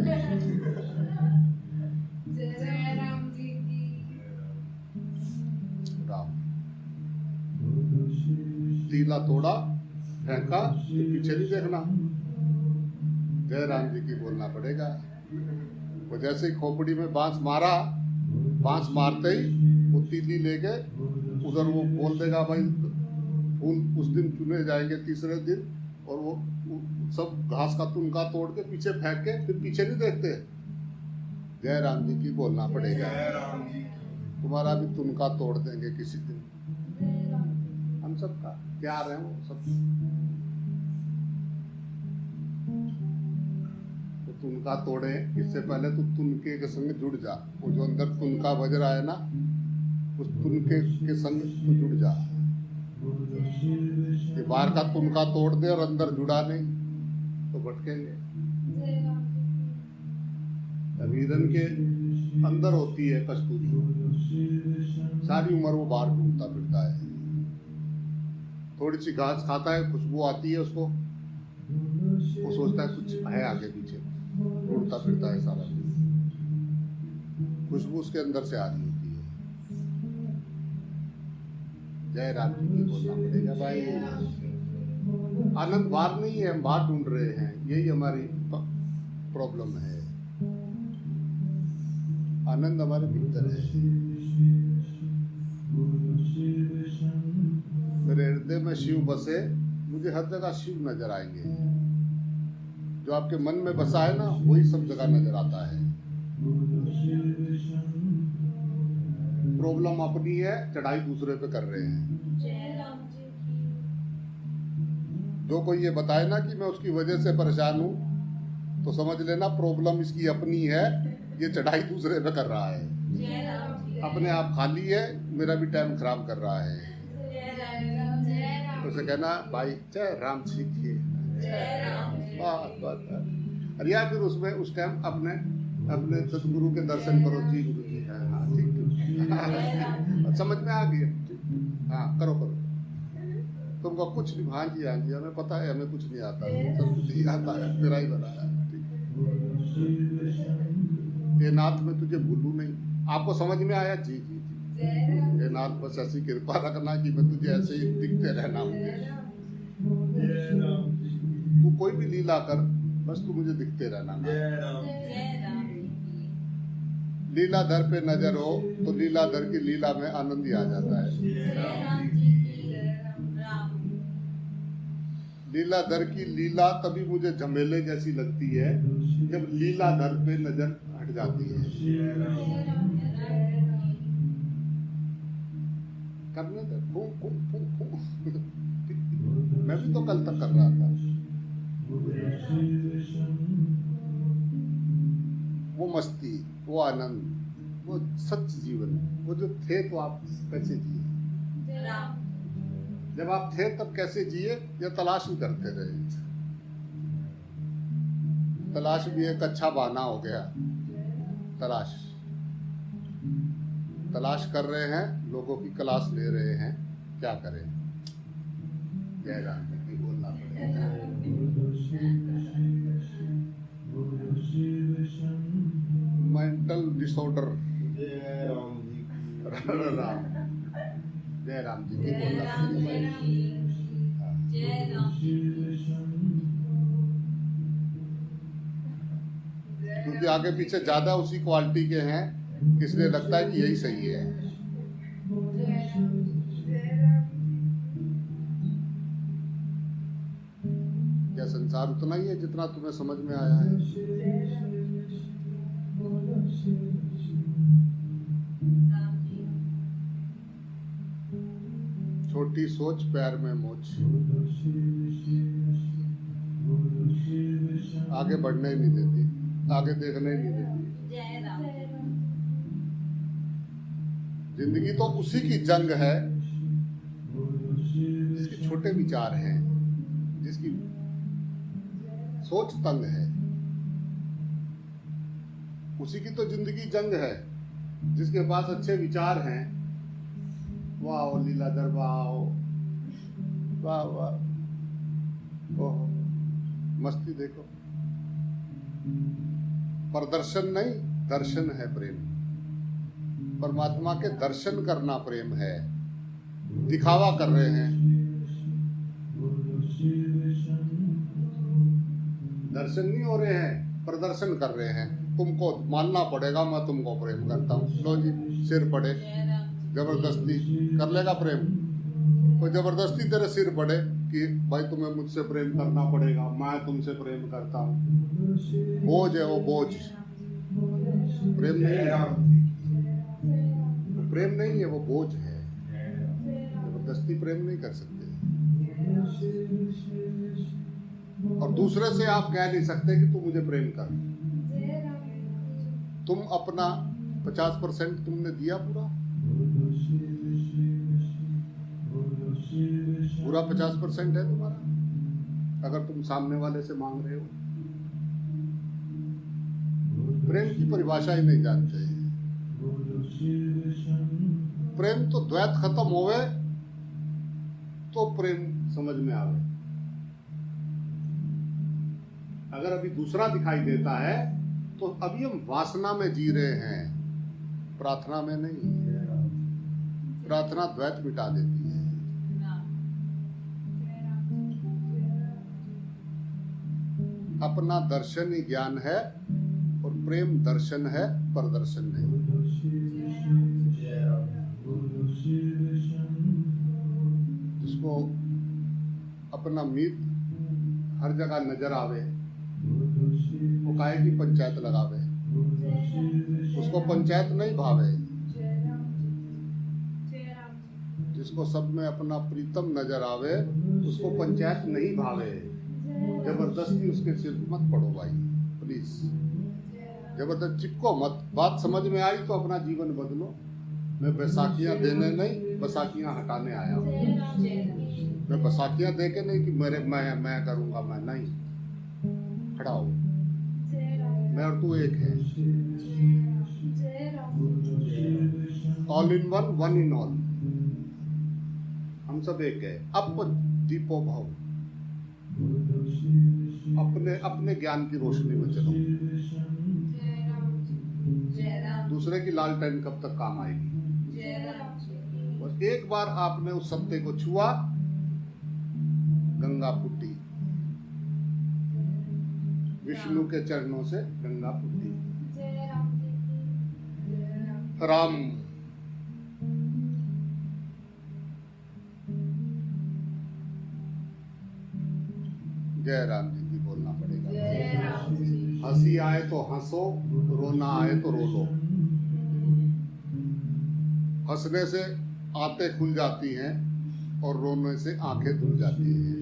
राम, तीला तोड़ा फेंका तो पीछे नहीं देखना, जय राम जी की बोलना पड़ेगा। वो जैसे ही खोपड़ी में बांस मारा, बांस मारते ही वो तीली लेके उधर वो बोल देगा भाई फूल उस दिन चुने जाएंगे तीसरे दिन, और वो सब घास का तुनका तोड़ के पीछे फेंक के फिर पीछे नहीं देखते। जय राम जी की बोलना पड़ेगा,
जय राम जी।
तुम्हारा भी तुनका तोड़ देंगे किसी दिन। हम सब का प्यार है वो सब, तो तुनका तोड़े इससे पहले तो तुनके के संग जुड़ जा। वो जो अंदर तुनका बज रहा है ना, उस तुनके के संग तो जुड़ जा। ये बाहर का तुनका तोड़ दे और अंदर जुड़ा नहीं तो भटकेंगे। हिरन के अंदर होती है कस्तूरी, सारी उम्र वो बाहर ढूंढता फिरता है। थोड़ी सी घास खाता है, खुशबू आती है उसको, वो सोचता है कुछ है आगे पीछे, ढूंढता फिरता है सारा दिन। खुशबू उसके अंदर से आ रही होती है। जय राम जी की बोलना पड़ेगा भाई। आनंद बाहर नहीं है, हम बाहर ढूंढ रहे हैं, यही हमारी प्रॉब्लम है। आनंद हमारे भीतर है। मेरे हृदय में शिव बसे, मुझे हर जगह शिव नजर आएंगे। जो आपके मन में बसा है ना, वही सब जगह नजर आता है। प्रॉब्लम अपनी है, चढ़ाई दूसरे पे कर रहे हैं।
जय राम जी की
जो कोई ये बताए ना कि मैं उसकी वजह से परेशान हूँ, तो समझ लेना प्रॉब्लम इसकी अपनी है, ये चढ़ाई दूसरे पे कर रहा है।
जय राम जी
अपने आप खाली है, मेरा भी टाइम खराब कर रहा है।
जय राम जय राम
तो उसे कहना भाई जय राम सीखिए,
जय राम
बात बात बात। और या फिर उसमें उस टाइम अपने अपने सतगुरु के दर्शन करो, जी गुरु जी हाँ हाँ ठीक ठीक समझ में आ गया, ठीक हाँ करो करो। तुमको कुछ नहीं, हाँ जी हमें पता है, हमें कुछ नहीं आता, सब कुछ नहीं आता है, तेरा ही बनाया ठीक। ये नाथ में तुझे भूलू नहीं, आपको समझ में आया? जी जी जी।
जय राम
ये नाथ बस ऐसी कृपा रखना कि मैं तुझे ऐसे ही दिखते रहना मुझे।
जय राम जी
तू कोई भी लीला कर, बस तू मुझे दिखते रहना ना।
जय राम
जय राम
लीलाधर पे नजर हो तो लीलाधर की लीला में आनंद ही आ जाता है।
जय
जय
राम
राम
जी
जी की राम
लीलाधर की लीला तभी मुझे झमेले जैसी लगती है जब लीलाधर पे नजर हट जाती है।
जय राम
करने दे, फू फू फू फू। मैं भी तो कल तक कर रहा था। वो मस्ती, वो आनंद, वो सच जीवन, वो जो थे तो आप कैसे जिए?
जय राम
जब आप थे तब कैसे जिए, या तलाश ही करते रहे? तलाश भी एक अच्छा बहाना हो गया। तलाश तलाश कर रहे हैं, लोगों की क्लास ले रहे हैं, क्या करें? जय राम जी की बोलना पड़ेगा। मेंटल डिसऑर्डर,
जय राम जी
राम जय राम जी की
जय
बोलना
राम
पड़ेगा।
जय राम
क्योंकि आगे पीछे ज्यादा उसी क्वालिटी के हैं, इसलिए लगता है कि यही सही है। क्या संसार उतना ही है जितना तुम्हें समझ में आया है? छोटी सोच पैर में मोच, आगे बढ़ने ही नहीं देती, आगे देखने ही नहीं देती।
जय राम
जिंदगी तो उसी की जंग है जिसके छोटे विचार हैं, जिसकी सोच तंग है। उसी की तो जिंदगी जंग है जिसके पास अच्छे विचार हैं। वाह लीलाधर, वाह वाह वाह, ओहो मस्ती देखो। प्रदर्शन नहीं, दर्शन है प्रेम। परमात्मा के दर्शन करना प्रेम है। दिखावा कर रहे हैं, दर्शन नहीं हो रहे हैं, प्रदर्शन कर रहे हैं। तुमको मानना पड़ेगा मैं तुमको प्रेम करता हूँ। लो जी, सिर पड़े,
जय राम
जबरदस्ती कर लेगा प्रेम? कोई जबरदस्ती तेरे सिर पड़े कि भाई तुम्हें मुझसे प्रेम करना पड़ेगा, मैं तुमसे प्रेम करता हूँ, बोझ है वो बोझ। प्रेम नहीं
जय
है,
राम जी
प्रेम नहीं है, वो बोझ है।
जय राम
जबरदस्ती प्रेम नहीं कर सकते। और दूसरे से आप कह नहीं सकते कि तू मुझे प्रेम कर। तुम अपना 50% तुमने दिया, पूरा 50% है तुम्हारा, अगर तुम सामने वाले से मांग रहे हो। प्रेम की परिभाषा ही नहीं जानते। प्रेम तो द्वैत खत्म होवे तो प्रेम समझ में आवे। अगर अभी दूसरा दिखाई देता है तो अभी हम वासना में जी रहे हैं, प्रार्थना में नहीं। प्रार्थना द्वैत मिटा देती है। अपना दर्शन ही ज्ञान है और प्रेम दर्शन है, प्रदर्शन नहीं।
जय राम
जिसको उसको अपना मीत हर जगह नजर आवे, वो काहे की पंचायत लगावे, उसको पंचायत नहीं भावे। जिसको सब में अपना प्रीतम नजर आवे, उसको पंचायत नहीं भावे। जबरदस्ती उसके सिर मत पड़ो भाई, प्लीज। जबरदस्त चिपको मत। बात समझ में आई तो अपना जीवन बदलो। मैं बैसाखियां देने नहीं, बैसाखियां हटाने आया हूँ। मैं बैसाखियां दे के नहीं कि मैं करूंगा, मैं नहीं। खड़ा हो, मैं और तू एक है। All in one, one in all. हम सब एक है। अप दीपो भाव, अपने अपने ज्ञान की रोशनी में चलो। दूसरे की लालटेन कब तक काम आएगी? और एक बार आपने उस सत्य को छुआ, गंगा फूटी। विष्णु के चरणों से गंगा फूटी। राम। जय राम जी की बोलना पड़ेगा। हंसी आए तो हंसो, रोना आए तो रो लो। हंसने से आंखें खुल जाती हैं और रोने से आंखें धुल जाती हैं।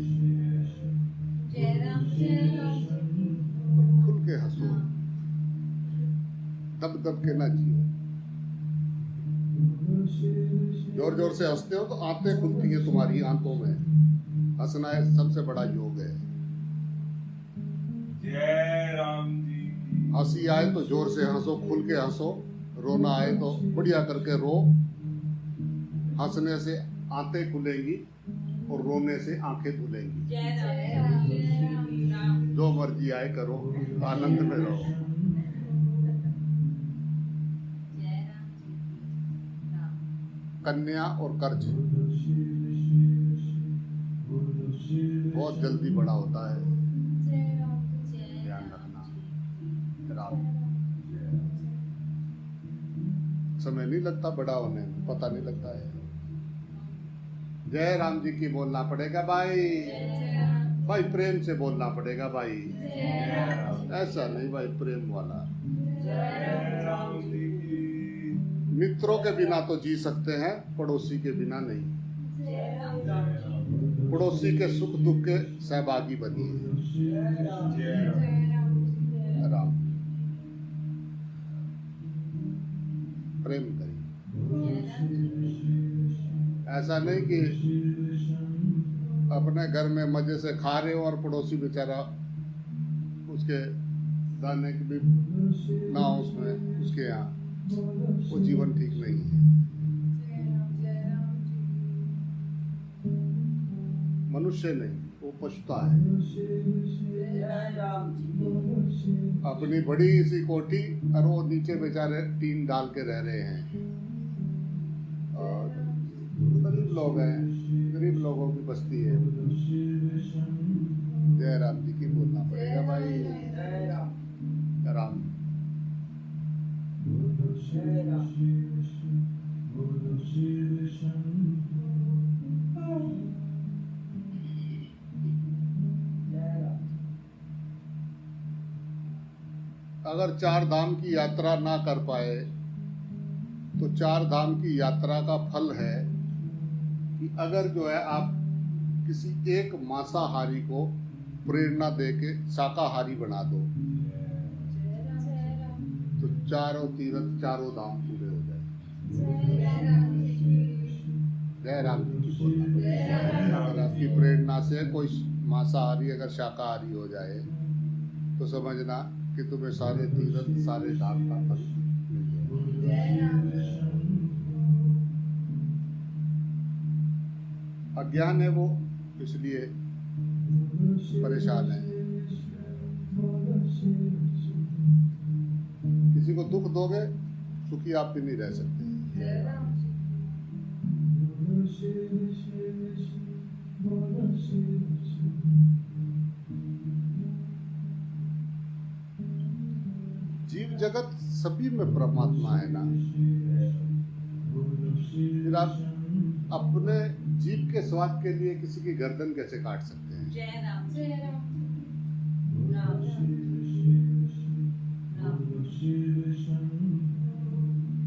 खुल के हंसो, दब दब के ना जियो। जोर जोर से हंसते हो तो आंखें खुलती हैं तुम्हारी आंखों में। हंसना सबसे बड़ा योग है।
जय राम जी की।
हंसी आए तो जोर से हंसो, खुल के हंसो। रोना आए तो बढ़िया करके रो। हंसने से आंखें खुलेंगी और रोने से आंखें धुलेंगी। जो मर्जी आए करो, आनंद में रहो। कन्या और कर्ज बहुत जल्दी बड़ा होता है, ध्यान रखना। राम। समय नहीं लगता बड़ा होने में, पता नहीं लगता है। जय राम जी की बोलना पड़ेगा भाई। भाई प्रेम से बोलना पड़ेगा भाई, ऐसा नहीं भाई, प्रेम वाला।
जय राम जी की।
मित्रों के बिना तो जी सकते हैं, पड़ोसी के बिना नहीं। पड़ोसी के सुख दुख के सहभागी बनिए। राम। प्रेम करिए। ऐसा नहीं कि अपने घर में मजे से खा रहे हो और पड़ोसी बेचारा उसके दाने की भी ना हो उसमें, उसके यहाँ। वो जीवन ठीक नहीं है। मनुष्य नहीं, वो पछता है। अपनी बड़ी सी कोठी और वो नीचे बेचारे टीन डाल के रह रहे हैं। और गरीब लोग हैं, गरीब लोगों की बस्ती है। जय राम जी की बोलना पड़ेगा भाई। राम। अगर चार धाम की यात्रा ना कर पाए तो चार धाम की यात्रा का फल है कि अगर जो है आप किसी एक मांसाहारी को प्रेरणा देके शाकाहारी बना दो तो चारों तीर्थ, चारों धाम पूरे हो जाए। जय राम जी की बोलना पड़ेगा। अगर आपकी प्रेरणा से कोई मांसाहारी अगर शाकाहारी हो जाए तो समझना कि तुम्हें सारे तीर्थ, सारे धाम का फल मिल जाएगा। अज्ञान है वो, इसलिए परेशान है। किसी को दुख दोगे, सुखी आप भी नहीं रह सकते। जीव जगत सभी में परमात्मा है ना। फिर आप अपने जीभ के स्वाद के लिए किसी की गर्दन कैसे काट सकते हैं?
जय राम जी।
जय राम
राम राम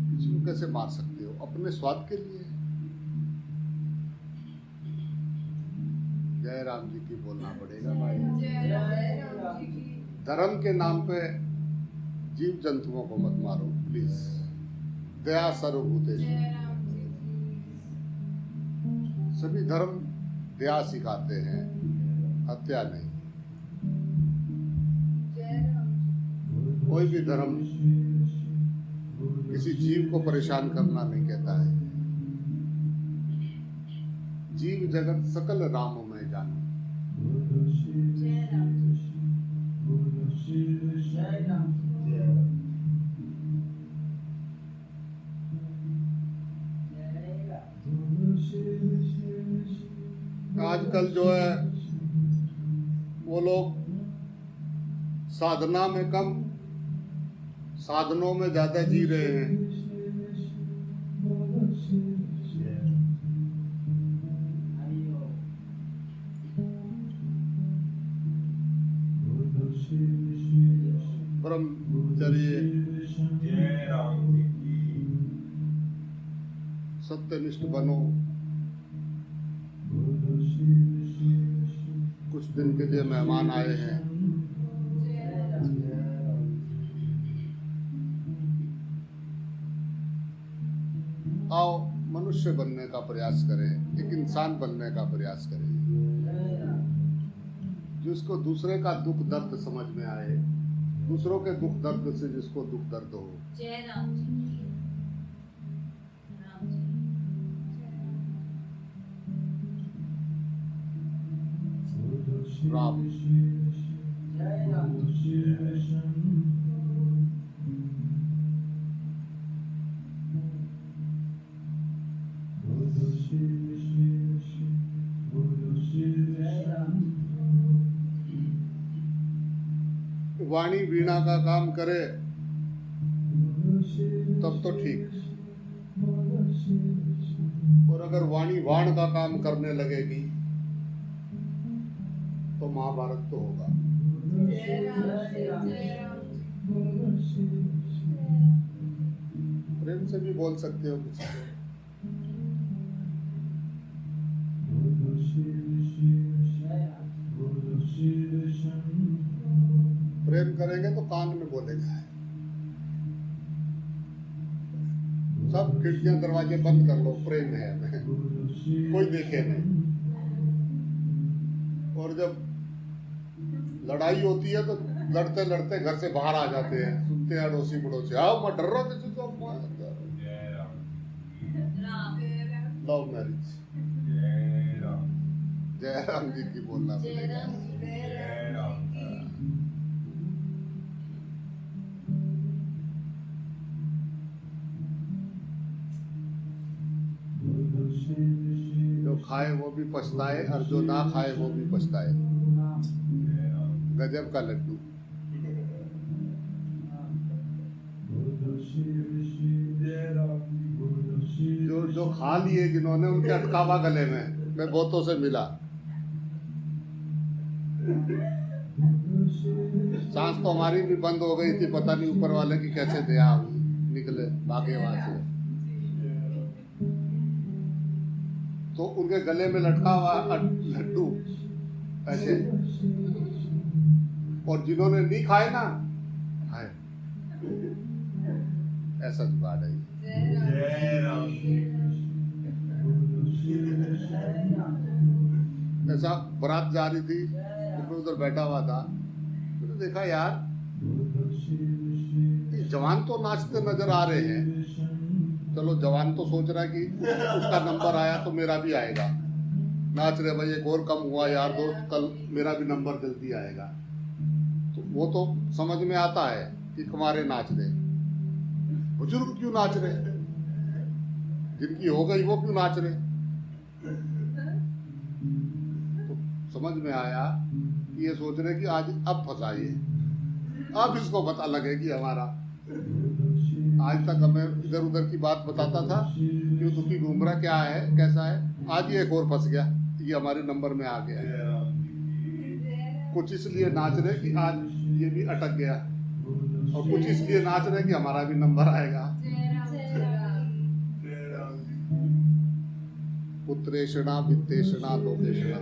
किसी को कैसे मार सकते हो? अपने स्वाद के लिए। जय राम जी की बोलना पड़ेगा भाई।
जय राम जी की।
धर्म के नाम पे जीव जंतुओं को मत मारो प्लीज। दया सर्वभूतेषु।
जय राम जी की।
सभी धर्म दया सिखाते हैं, हत्या नहीं।
जय राम जी।
कोई भी धर्म किसी जीव को परेशान करना नहीं कहता है। जीव जगत सकल राममय जानो।
जय राम जी।
जय राम
आजकल जो है वो लोग साधना में कम, साधनों में ज्यादा जी रहे हैं। ब्रह्मचर्य,
जय राम जी की।
सत्यनिष्ठ बनो। कुछ दिन के लिए मेहमान आए हैं।
जय राम जी।
आओ मनुष्य बनने का प्रयास करें, एक इंसान बनने का प्रयास करें, जिसको दूसरे का दुख दर्द समझ में आए, दूसरों के दुख दर्द से जिसको दुख दर्द हो।
जय राम जी। राम जी।
राम
जय राम
वाणी वीणा का काम करे तब तो ठीक, और अगर वाणी वाण का काम करने लगेगी तो महाभारत तो होगा।
जय राम जी। जय राम जी।
प्रेम से भी बोल सकते हो किसी को। प्रेम करेंगे तो कान में बोलेगा। सब खिड़कियां दरवाजे बंद कर लो, प्रेम है हमें, कोई देखे नहीं। और जब लड़ाई होती है तो लड़ते लड़ते घर से बाहर आ जाते हैं, सुनते हैं अड़ोसी पड़ोसी, आओ मैं डर रहा किसी को।
जय राम
राम।
Love marriage.
जय राम।
जय राम जी की बोलना
जय
पड़ेगा।
राम जी।
जय राम।
जो खाए वो भी पछताए और जो ना खाए वो भी पछताए।
जय राम।
गजब का लड्डू।
जय राम।
जो खा लिए जिन्होंने, उनके अटकावा गले में, मैं बहुतों से मिला। सांस तो हमारी भी बंद हो गई थी, पता नहीं ऊपर वाले की कैसे दया हुई, निकले भागे वहां से। तो उनके गले में लटका हुआ लड्डू ऐसे, और जिन्होंने नहीं खाए ना, खाए। ऐसा जुगाड़ है।
जय राम।
ऐसा बारात जा रही थी, मैं उधर बैठा हुआ था, मैंने देखा यार ये जवान तो नाचते नजर आ रहे हैं। चलो जवान तो सोच रहा है कि उसका नंबर आया तो मेरा भी आएगा, नाच रहे भाई, एक और कम हुआ यार दोस्त, कल मेरा भी नंबर जल्दी आएगा। तो वो तो समझ में आता है कि कुमारे नाच रहे, बुजुर्ग क्यों नाच रहे, जिनकी हो गई वो क्यों नाच रहे। तो समझ में आया कि ये सोच रहे कि आज अब फंसाइए, अब इसको पता लगे कि हमारा। आज तक हमें इधर उधर की बात बताता था, क्यों दुखी घूम रहा, क्या है कैसा है, आज ये एक और फंस गया, ये हमारे नंबर में आ गया। कुछ इसलिए नाच रहे कि आज ये भी अटक गया, और कुछ इसलिए नाच रहे कि हमारा भी नंबर आएगा। पुत्रेषणा वित्तेषणा लोकेषणा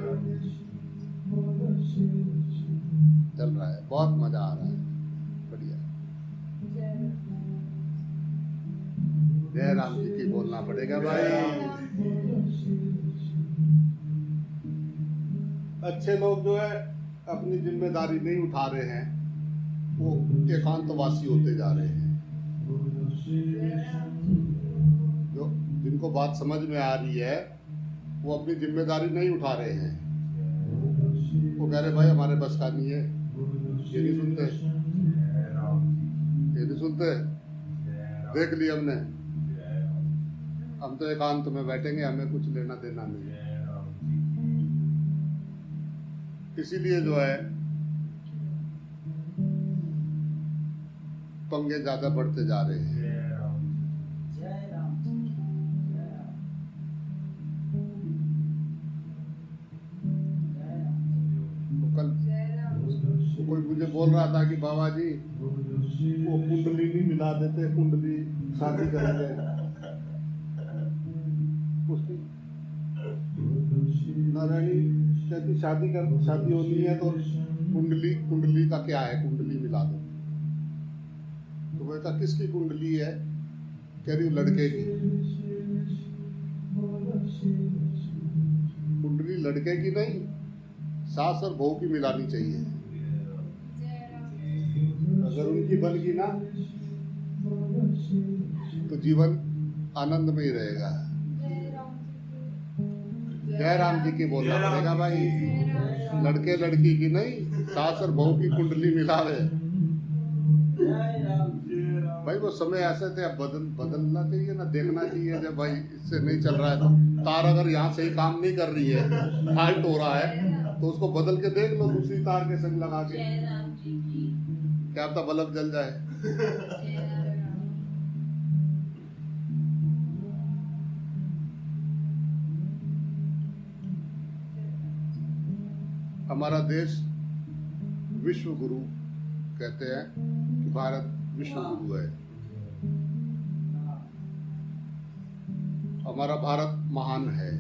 चल रहा है, बहुत मजा आ रहा है, बढ़िया। जय राम जी की बोलना पड़ेगा भाई। अच्छे लोग जो है अपनी जिम्मेदारी नहीं उठा रहे हैं, वो एकांतवासी होते जा रहे हैं। जो जिनको बात समझ में आ रही है वो अपनी जिम्मेदारी नहीं उठा रहे हैं, वो कह रहे भाई हमारे बस का नहीं है, ये नहीं सुनते, ये नहीं सुनते, देख लिया हमने, हम तो एकांत में बैठेंगे, हमें कुछ लेना देना नहीं है। इसीलिए जो है पंगे ज्यादा बढ़ते जा रहे हैं।
जय राम जय राम
तो कल कोई मुझे बोल रहा था कि बाबा जी वो कुंडली नहीं मिला देते, कुंडली शादी करेंगे उसकी नारायणी कहती शादी होनी है तो कुंडली का क्या है, कुंडली मिला दो। तो मैं कहा किसकी कुंडली है, कह रही लड़के की। कुंडली लड़के की नहीं, सास और बहू की मिलानी चाहिए। अगर उनकी बन गई ना तो जीवन आनंद में ही रहेगा। जय राम जी की बोलना पड़ेगा भाई। लड़के लड़की की नहीं, सास और बहू की कुंडली मिलावे भाई। वो समय ऐसे थे, अब बदलना चाहिए ना, देखना चाहिए जब भाई इससे नहीं चल रहा है तो तार अगर यहाँ से ही काम नहीं कर रही है, फाल्ट हो रहा है, तो उसको बदल के देख लो, दूसरी तार के संग लगा के, क्या पता बल्ब जल जाए। हमारा देश विश्व गुरु कहते हैं कि भारत विश्व गुरु है। हमारा भारत महान है।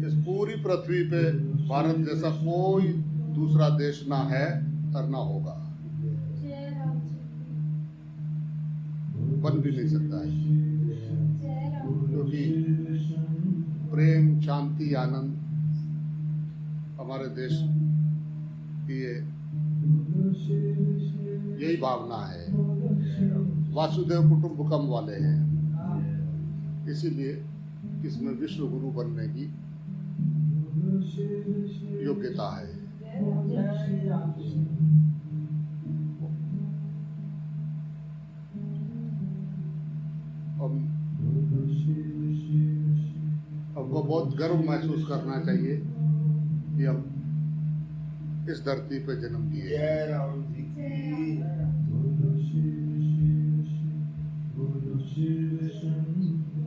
इस पूरी पृथ्वी पे भारत जैसा कोई दूसरा देश ना है और ना होगा, बन भी नहीं सकता है, क्योंकि प्रेम शांति आनंद हमारे देश की यही भावना है। वासुदेव कुटुंबकम वाले हैं, इसीलिए इसमें विश्व गुरु बनने की योग्यता है। हमको बहुत गर्व महसूस करना चाहिए कि हम इस धरती पे जन्म लिए।
जय राम जी की।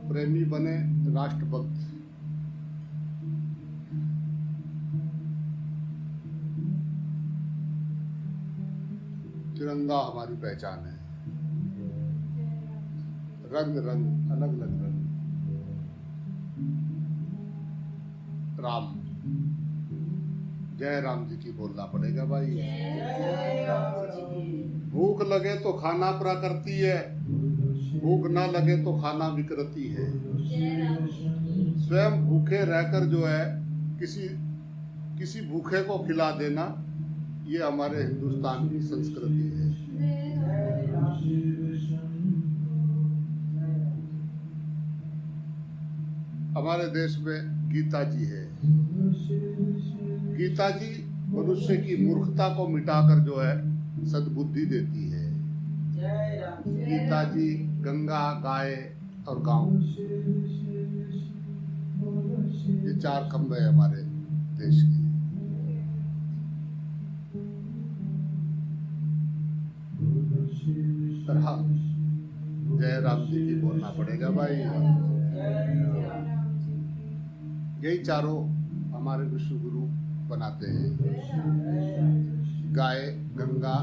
प्रेमी बने, राष्ट्रभक्त। तिरंगा हमारी पहचान है। रंग रंग अलग अलग रंग। राम, जय राम जी की बोलना पड़ेगा भाई। भूख लगे तो खाना प्रकृति है, भूख ना लगे तो खाना विकृति है। स्वयं भूखे रहकर जो है किसी भूखे को खिला देना, ये हमारे हिंदुस्तान की संस्कृति है। हमारे देश में गीता जी है। गीता जी मनुष्य की मूर्खता को मिटाकर जो है सद्बुद्धि देती है। गीता जी गंगा, गाय और गांव, ये चार खंभे हैं हमारे देश के। तरह जय राम जी की बोलना पड़ेगा भाई। यही चारों हमारे विश्व गुरु बनाते हैं। गाय, गंगा,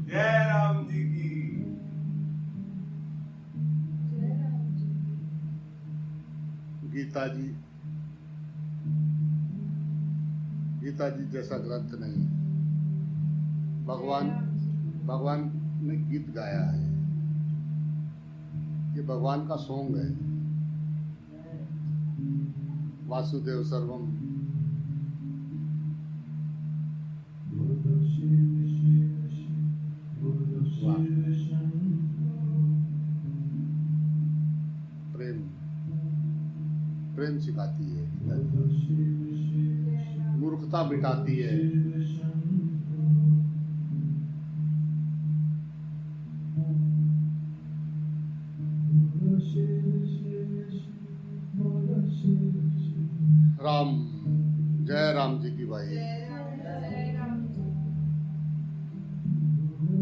जय राम जी की
गीता जी। गीता जी जैसा ग्रंथ नहीं। भगवान ने गीत गाया है। ये भगवान का सॉन्ग है। वासुदेव सर्वम। वाह। प्रेम सिखाती है गीता जी। मूर्खता मिटाती है। राम, जय राम जी की भाई।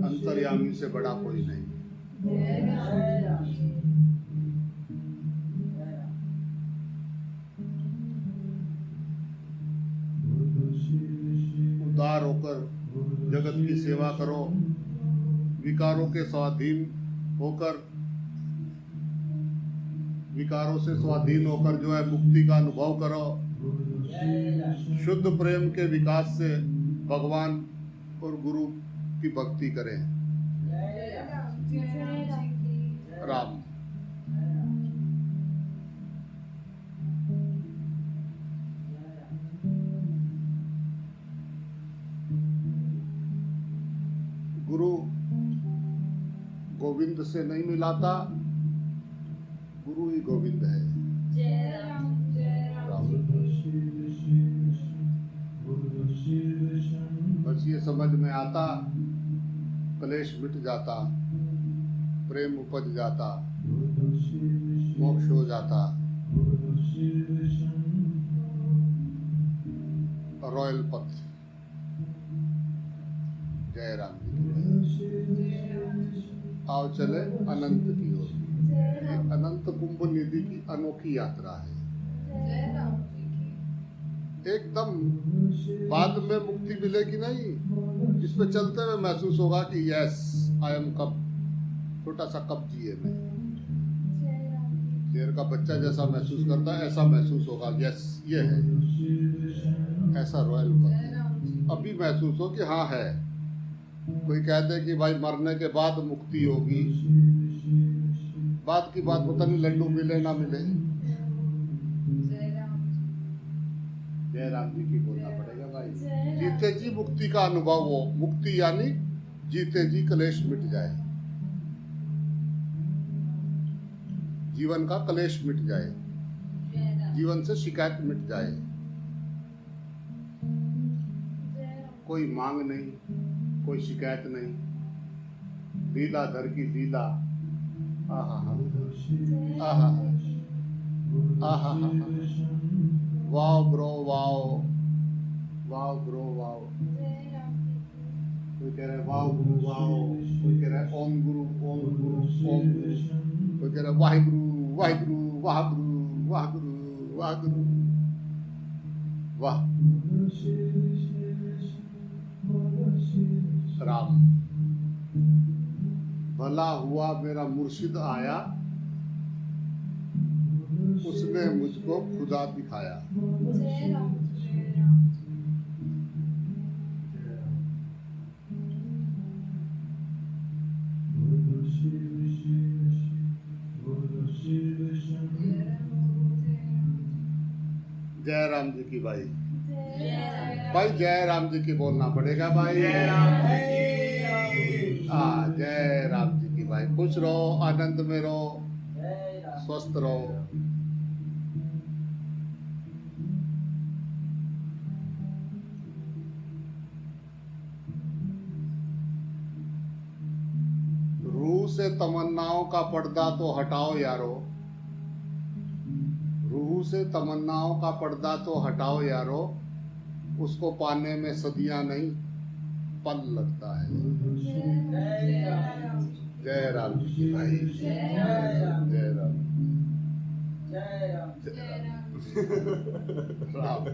अंतर्यामी से बड़ा कोई नहीं। उदार होकर जगत की सेवा करो। विकारों के स्वाधीन होकर, विकारों से स्वाधीन होकर जो है मुक्ति का अनुभव करो। शुद्ध प्रेम के विकास से भगवान और गुरु की भक्ति करें। राम। गुरु गोविंद से नहीं मिलाता, गुरु ही गोविंद है। राम। बस ये समझ में आता, क्लेश मिट जाता, प्रेम उपज जाता, मोक्ष हो जाता। रॉयल पथ। जय राम जी। आओ चले अनंत की ओर। ये अनंत कुंभ निधि की अनोखी यात्रा है। एकदम बाद में मुक्ति मिलेगी नहीं। इस पे चलते हुए महसूस होगा कि यस आई एम कप, छोटा सा कप जिए में। शेर का बच्चा जैसा महसूस करता है ऐसा महसूस होगा। यस ये है, ऐसा रॉयल पथ। अभी महसूस हो कि हाँ है। कोई कहते कि भाई मरने के बाद मुक्ति होगी, बात की बात पता नहीं लड्डू मिले ना मिले। जय राम जी की बोलना पड़ेगा भाई। जीते जी मुक्ति का अनुभव हो। मुक्ति यानी जीते जी क्लेश मिट जाए, जीवन का क्लेश मिट जाए, जीवन से शिकायत मिट जाए। कोई मांग नहीं, कोई शिकायत नहीं। लीलाधर की लीला। आहा आहा आहा। Wow bro wow, wow bro wow. कोई कह रहा है वाओ गुरु वाओ, कोई कह रहा है ओम गुरु ओम गुरु ओम गुरु, कोई कह रहा है वाहिगुरु वाहिगुरु वाहगुरु वाहगुरु वाहगुरु वाह। राम। भला हुआ मेरा मुर्शिद आया, उसने मुझको खुदा दिखाया। जय राम जी की भाई। भाई जय राम जी की बोलना पड़ेगा भाई।
जय राम जी की।
जय राम जी की भाई। खुश रहो, आनंद में रहो, स्वस्थ रहो। रूह से तमन्नाओं का पर्दा तो हटाओ यारो, रूह से तमन्नाओं का पर्दा तो हटाओ यारो, उसको पाने में सदियां नहीं पल लगता है। जय राम जी की भाई। जय राम।
जय राम।
जय राम। राम